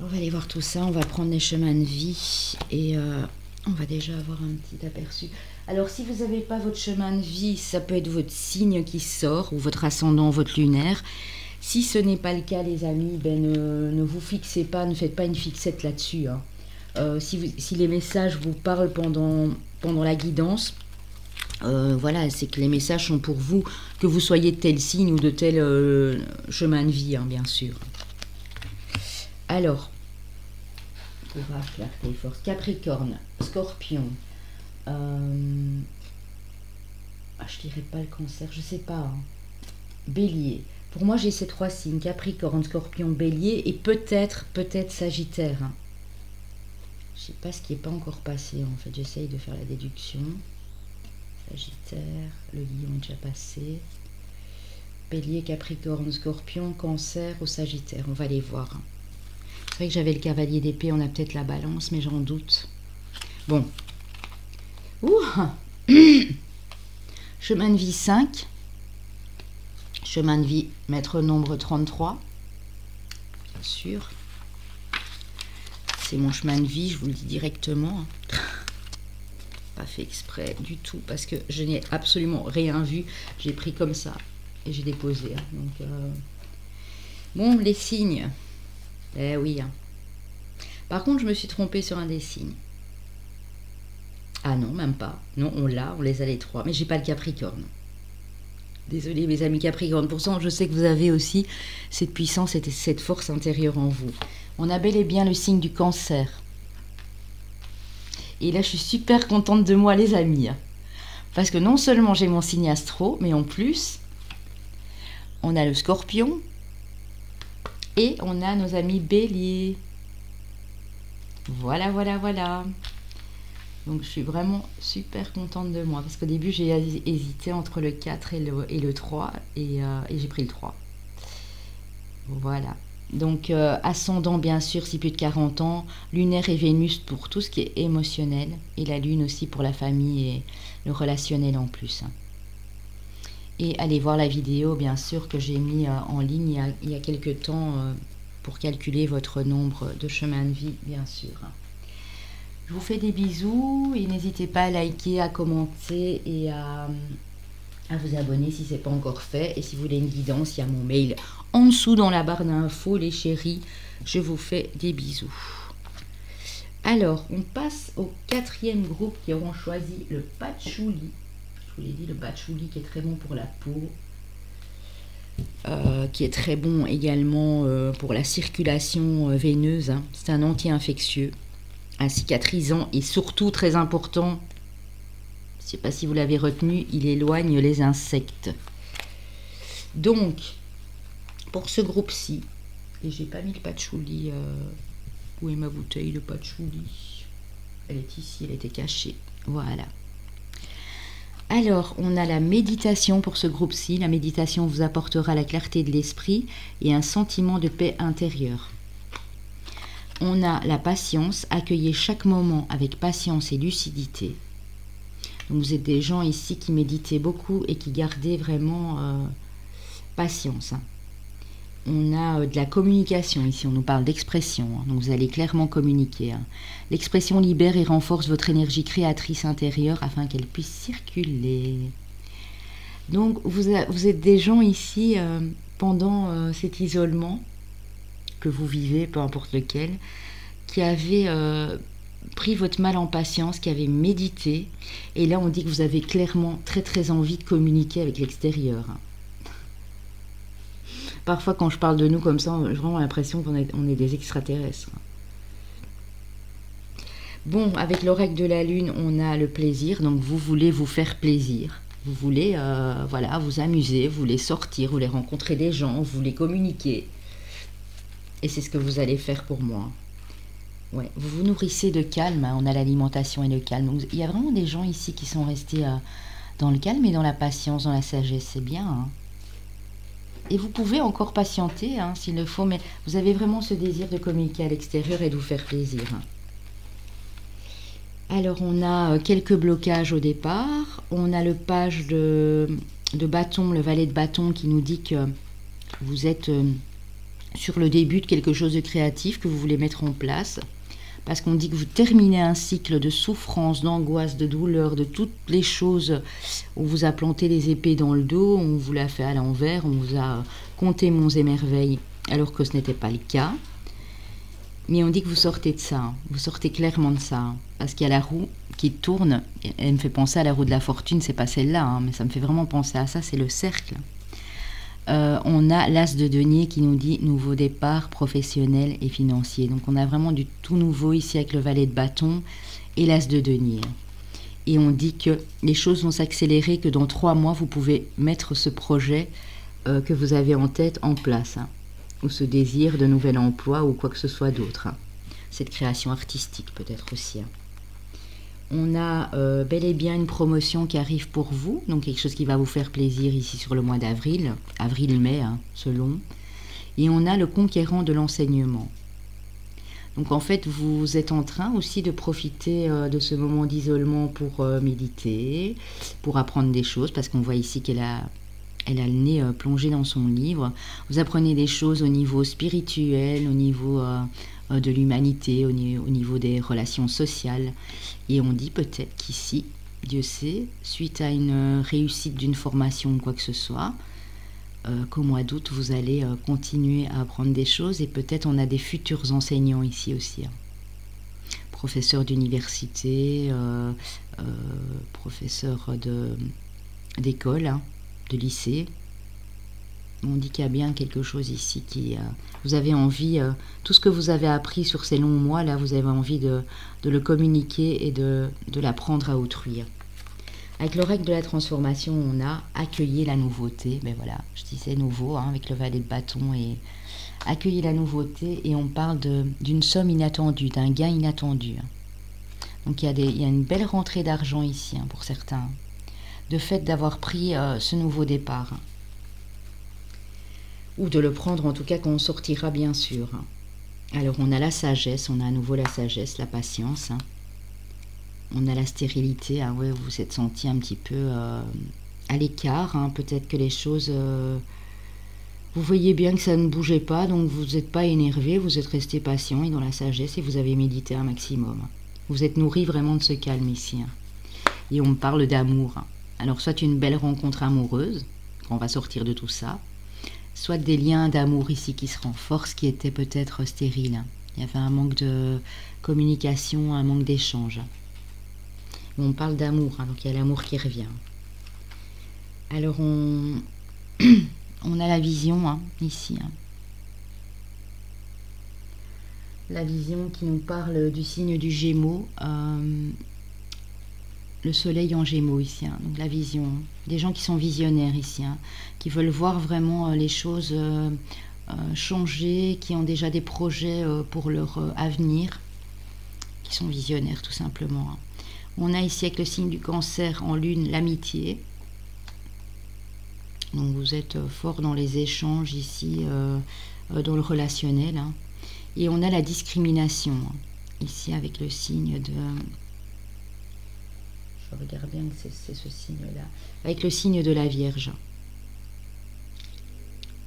On va aller voir tout ça, on va prendre les chemins de vie et on va déjà avoir un petit aperçu. Alors si vous n'avez pas votre chemin de vie, ça peut être votre signe qui sort ou votre ascendant, votre lunaire. Si ce n'est pas le cas, les amis, ben ne vous fixez pas, ne faites pas une fixette là-dessus. Hein. Si les messages vous parlent pendant la guidance, voilà, c'est que les messages sont pour vous, que vous soyez de tel signe ou de tel chemin de vie, hein, bien sûr. Alors, courage, clarté, force. Capricorne, scorpion. Je dirais pas le cancer, je sais pas. Hein. Bélier. Pour moi, j'ai ces 3 signes, Capricorne, Scorpion, Bélier et peut-être Sagittaire. Hein. Je sais pas ce qui n'est pas encore passé, en fait. J'essaye de faire la déduction. Sagittaire, le lion est déjà passé. Bélier, Capricorne, Scorpion, Cancer ou Sagittaire. On va les voir. Hein. C'est vrai que j'avais le cavalier d'épée, on a peut-être la balance, mais j'en doute. Bon. Chemin de vie 5. Chemin de vie, maître nombre 33. Bien sûr. C'est mon chemin de vie, je vous le dis directement. Pas fait exprès du tout, parce que je n'ai absolument rien vu. J'ai pris comme ça et j'ai déposé. Hein. Donc, bon, les signes. Eh oui. Hein. Par contre, je me suis trompée sur un des signes. Ah non, même pas. Non, on les a les 3. Mais j'ai pas le Capricorne. Désolée mes amis Capricorne, pourtant je sais que vous avez aussi cette puissance et cette force intérieure en vous. On a bel et bien le signe du Cancer. Et là je suis super contente de moi les amis. Parce que non seulement j'ai mon signe astro, mais en plus, on a le Scorpion et on a nos amis Bélier. Voilà, voilà, voilà. Donc je suis vraiment super contente de moi, parce qu'au début j'ai hésité entre le 4 et le 3, et j'ai pris le 3. Voilà. Donc ascendant bien sûr, si plus de 40 ans, lunaire et Vénus pour tout ce qui est émotionnel, et la lune aussi pour la famille et le relationnel en plus. Et allez voir la vidéo bien sûr que j'ai mis en ligne il y a quelques temps pour calculer votre nombre de chemins de vie bien sûr. Je vous fais des bisous et n'hésitez pas à liker, à commenter et à vous abonner si ce n'est pas encore fait. Et si vous voulez une guidance, il y a mon mail en dessous dans la barre d'infos, les chéris. Je vous fais des bisous. Alors, on passe au 4e groupe qui auront choisi le patchouli. Je vous l'ai dit, le patchouli qui est très bon pour la peau. Qui est très bon également pour la circulation veineuse. Hein. C'est un anti-infectieux. Un cicatrisant et surtout très important, je ne sais pas si vous l'avez retenu, il éloigne les insectes. Donc, pour ce groupe-ci, Et j'ai pas mis le patchouli. Où est ma bouteille de patchouli? Elle est ici, elle était cachée. Voilà. Alors, on a la méditation pour ce groupe-ci. La méditation vous apportera la clarté de l'esprit et un sentiment de paix intérieure. On a la patience. Accueillez chaque moment avec patience et lucidité. Donc, vous êtes des gens ici qui méditez beaucoup et qui gardez vraiment patience. On a de la communication ici, on nous parle d'expression, donc vous allez clairement communiquer. L'expression libère et renforce votre énergie créatrice intérieure afin qu'elle puisse circuler. Donc vous êtes des gens ici, pendant cet isolement que vous vivez, peu importe lequel, qui avez pris votre mal en patience, qui avez médité, et là on dit que vous avez clairement très très envie de communiquer avec l'extérieur. Parfois, quand je parle de nous comme ça, j'ai vraiment l'impression qu'on est des extraterrestres. Bon, avec l'oracle de la lune, on a le plaisir. Donc, vous voulez vous faire plaisir. Vous voulez voilà, vous amuser, vous voulez sortir, vous voulez rencontrer des gens, vous voulez communiquer. Et c'est ce que vous allez faire pour moi. Ouais, vous vous nourrissez de calme. On a l'alimentation et le calme. Donc, il y a vraiment des gens ici qui sont restés dans le calme et dans la patience, dans la sagesse. C'est bien, hein. Et vous pouvez encore patienter s'il le faut, mais vous avez vraiment ce désir de communiquer à l'extérieur et de vous faire plaisir. Alors on a quelques blocages au départ. On a le page de bâton, le valet de bâton qui nous dit que vous êtes sur le début de quelque chose de créatif que vous voulez mettre en place. Parce qu'on dit que vous terminez un cycle de souffrance, d'angoisse, de douleur, de toutes les choses. On vous a planté les épées dans le dos, on vous l'a fait à l'envers, on vous a compté monts et merveilles, alors que ce n'était pas le cas. Mais on dit que vous sortez de ça, vous sortez clairement de ça. Parce qu'il y a la roue qui tourne, elle me fait penser à la roue de la fortune, c'est pas celle-là, mais ça me fait vraiment penser à ça, c'est le cercle. On a l'as de denier qui nous dit nouveau départ professionnel et financier. Donc on a vraiment du tout nouveau ici avec le valet de bâton et l'as de denier. Et on dit que les choses vont s'accélérer, que dans 3 mois vous pouvez mettre ce projet que vous avez en tête en place, ou ce désir de nouvel emploi ou quoi que ce soit d'autre. Cette création artistique peut-être aussi. On a bel et bien une promotion qui arrive pour vous, donc quelque chose qui va vous faire plaisir ici sur le mois d'avril, avril-mai, selon. Et on a le conquérant de l'enseignement. Donc en fait, vous êtes en train aussi de profiter de ce moment d'isolement pour méditer, pour apprendre des choses, parce qu'on voit ici qu'elle a le nez plongé dans son livre. Vous apprenez des choses au niveau spirituel, au niveau de l'humanité, au niveau des relations sociales. Et on dit peut-être qu'ici, Dieu sait, suite à une réussite d'une formation ou quoi que ce soit, qu'au mois d'août, vous allez continuer à apprendre des choses, et peut-être on a des futurs enseignants ici aussi. Professeurs d'université, professeurs d'école, de lycée. On dit qu'il y a bien quelque chose ici qui... vous avez envie, tout ce que vous avez appris sur ces longs mois, là, vous avez envie de le communiquer et de l'apprendre à autrui. Avec l'oracle de la transformation, on a accueilli la nouveauté. Ben voilà, je disais nouveau, avec le valet de bâton, et accueillir la nouveauté, et on parle d'une somme inattendue, d'un gain inattendu. Donc il y a une belle rentrée d'argent ici, pour certains, de fait d'avoir pris ce nouveau départ. Ou de le prendre en tout cas quand on sortira, bien sûr. Alors on a la sagesse, on a à nouveau la sagesse, la patience. On a la stérilité, ouais, vous vous êtes senti un petit peu à l'écart, peut-être que les choses... vous voyez bien que ça ne bougeait pas, donc vous n'êtes pas énervé, vous êtes resté patient et dans la sagesse, et vous avez médité un maximum. Vous êtes nourri vraiment de ce calme ici. Et on me parle d'amour. Alors soit une belle rencontre amoureuse, on va sortir de tout ça, soit des liens d'amour ici qui se renforcent, qui étaient peut-être stériles. Il y avait un manque de communication, un manque d'échange. On parle d'amour, donc il y a l'amour qui revient. Alors on a la vision ici. La vision qui nous parle du signe du Gémeaux. Le soleil en Gémeaux ici, donc la vision. Des gens qui sont visionnaires ici, qui veulent voir vraiment les choses changer, qui ont déjà des projets pour leur avenir, qui sont visionnaires tout simplement. On a ici avec le signe du Cancer en lune l'amitié. Donc vous êtes fort dans les échanges ici, dans le relationnel. Et on a la discrimination, ici avec le signe de... Je regarde bien que c'est ce signe-là. Avec le signe de la Vierge.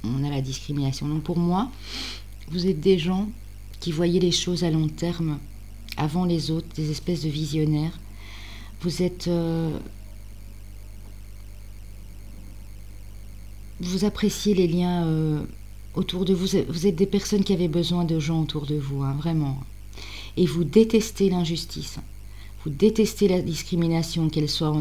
On a la discrimination. Donc pour moi, vous êtes des gens qui voyaient les choses à long terme, avant les autres, des espèces de visionnaires. Vous êtes... vous appréciez les liens autour de vous. Vous êtes des personnes qui avaient besoin de gens autour de vous, vraiment. Et vous détestez l'injustice. Vous détestez la discrimination, qu'elle soit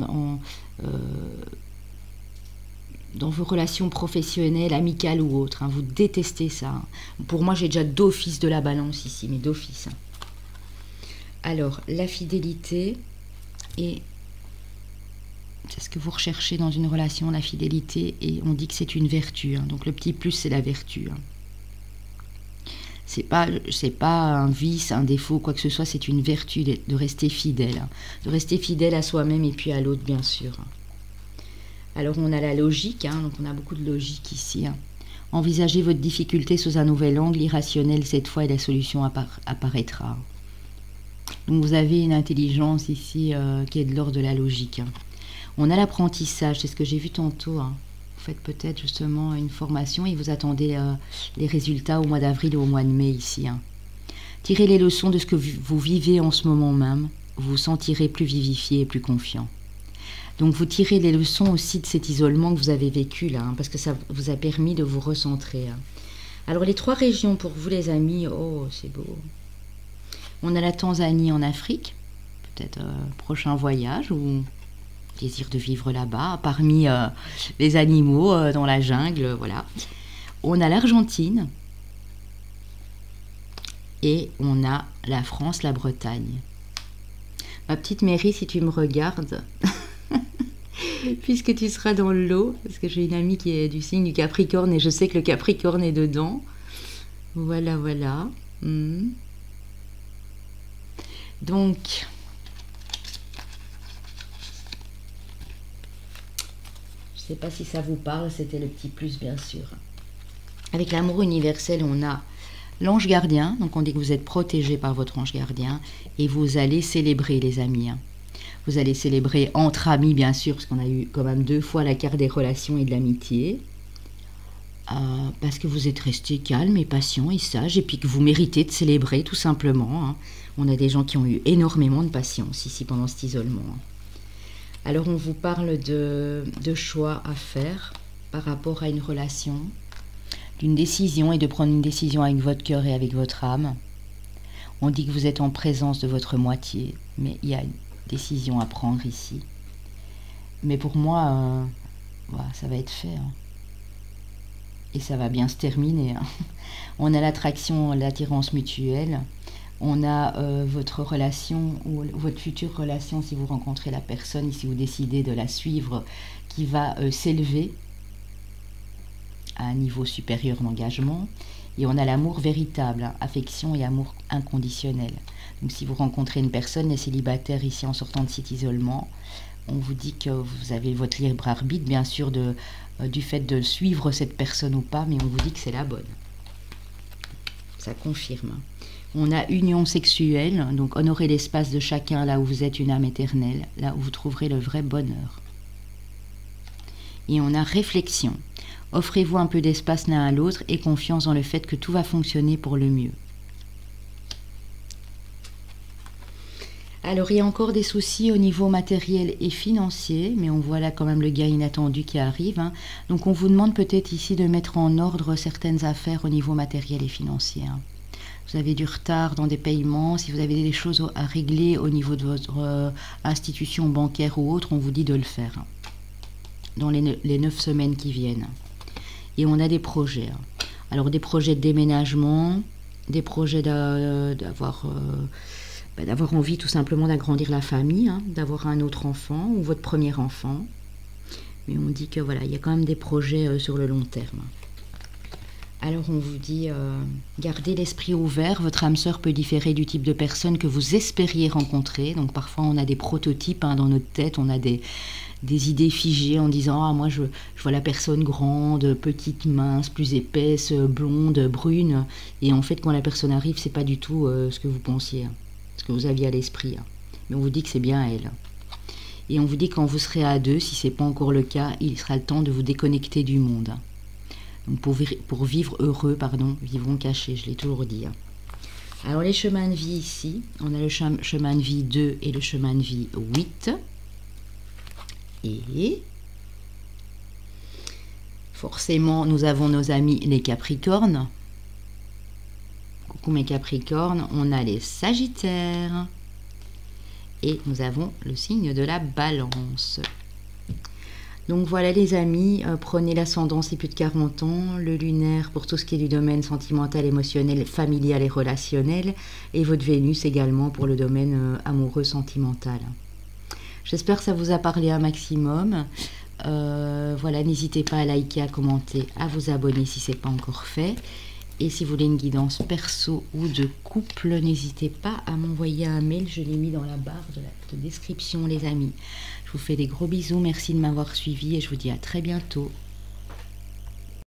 dans vos relations professionnelles, amicales ou autres. Vous détestez ça. Pour moi, j'ai déjà d'office de la balance ici, mais d'office. Alors, la fidélité, et c'est ce que vous recherchez dans une relation, la fidélité, et on dit que c'est une vertu. Donc, le petit plus, c'est la vertu. C'est pas un vice, un défaut, quoi que ce soit, c'est une vertu de rester fidèle. De rester fidèle à soi-même et puis à l'autre, bien sûr. Alors, on a la logique, donc on a beaucoup de logique ici. Envisagez votre difficulté sous un nouvel angle, irrationnel cette fois, et la solution apparaîtra. Donc, vous avez une intelligence ici qui est de l'ordre de la logique. On a l'apprentissage, c'est ce que j'ai vu tantôt. Vous faites peut-être justement une formation et vous attendez les résultats au mois d'avril ou au mois de mai ici. Tirez les leçons de ce que vous vivez en ce moment même. Vous vous sentirez plus vivifié et plus confiant. Donc vous tirez les leçons aussi de cet isolement que vous avez vécu là, parce que ça vous a permis de vous recentrer. Alors les 3 régions pour vous les amis, oh c'est beau. On a la Tanzanie en Afrique, peut-être prochain voyage ou désir de vivre là-bas, parmi les animaux dans la jungle, voilà. On a l'Argentine et on a la France, la Bretagne. Ma petite Mary, si tu me regardes, puisque tu seras dans le lot, parce que j'ai une amie qui est du signe du Capricorne et je sais que le Capricorne est dedans. Voilà, voilà. Donc, je ne sais pas si ça vous parle, c'était le petit plus, bien sûr. Avec l'amour universel, on a l'ange gardien, donc on dit que vous êtes protégé par votre ange gardien, et vous allez célébrer, les amis. Vous allez célébrer entre amis, bien sûr, parce qu'on a eu quand même 2 fois la carte des relations et de l'amitié. Parce que vous êtes resté calme et patient et sage, et puis que vous méritez de célébrer, tout simplement. On a des gens qui ont eu énormément de patience ici pendant cet isolement. Alors, on vous parle de choix à faire par rapport à une relation, d'une décision, et de prendre une décision avec votre cœur et avec votre âme. On dit que vous êtes en présence de votre moitié, mais il y a une décision à prendre ici. Mais pour moi, ça va être fait. Et ça va bien se terminer. On a l'attraction, l'attirance mutuelle. On a votre relation, ou votre future relation, si vous rencontrez la personne, si vous décidez de la suivre, qui va s'élever à un niveau supérieur d'engagement. Et on a l'amour véritable, affection et amour inconditionnel. Donc si vous rencontrez une personne, les célibataires ici en sortant de cet isolement, on vous dit que vous avez votre libre arbitre, bien sûr, du fait de suivre cette personne ou pas, mais on vous dit que c'est la bonne. Ça confirme. On a union sexuelle, donc honorez l'espace de chacun là où vous êtes une âme éternelle, là où vous trouverez le vrai bonheur. Et on a réflexion. Offrez-vous un peu d'espace l'un à l'autre et confiance dans le fait que tout va fonctionner pour le mieux. Alors, il y a encore des soucis au niveau matériel et financier, mais on voit là quand même le gain inattendu qui arrive. Donc, on vous demande peut-être ici de mettre en ordre certaines affaires au niveau matériel et financier. Vous avez du retard dans des paiements, si vous avez des choses à régler au niveau de votre institution bancaire ou autre, on vous dit de le faire dans les 9 semaines qui viennent. Et on a des projets. Alors, des projets de déménagement, des projets d'avoir envie tout simplement d'agrandir la famille, d'avoir un autre enfant ou votre premier enfant. Mais on dit que voilà, il y a quand même des projets sur le long terme. Alors on vous dit, gardez l'esprit ouvert, votre âme sœur peut différer du type de personne que vous espériez rencontrer. Donc parfois on a des prototypes dans notre tête, on a des idées figées en disant ah moi je vois la personne grande, petite, mince, plus épaisse, blonde, brune. Et en fait quand la personne arrive c'est pas du tout ce que vous pensiez, ce que vous aviez à l'esprit. Mais on vous dit que c'est bien elle. Et on vous dit quand vous serez à deux, si c'est pas encore le cas, il sera le temps de vous déconnecter du monde. Donc pour vivre heureux, vivront cachés, je l'ai toujours dit. Alors les chemins de vie ici, on a le chemin de vie 2 et le chemin de vie 8. Et forcément, nous avons nos amis les Capricornes. Coucou mes Capricornes, on a les Sagittaires. Et nous avons le signe de la Balance. Donc voilà les amis, prenez l'ascendant c'est plus de 40 ans, le lunaire pour tout ce qui est du domaine sentimental, émotionnel, familial et relationnel, et votre Vénus également pour le domaine amoureux, sentimental. J'espère que ça vous a parlé un maximum. Voilà, n'hésitez pas à liker, à commenter, à vous abonner si ce n'est pas encore fait. Et si vous voulez une guidance perso ou de couple, n'hésitez pas à m'envoyer un mail, je l'ai mis dans la barre de description les amis. Je vous fais des gros bisous, merci de m'avoir suivi et je vous dis à très bientôt.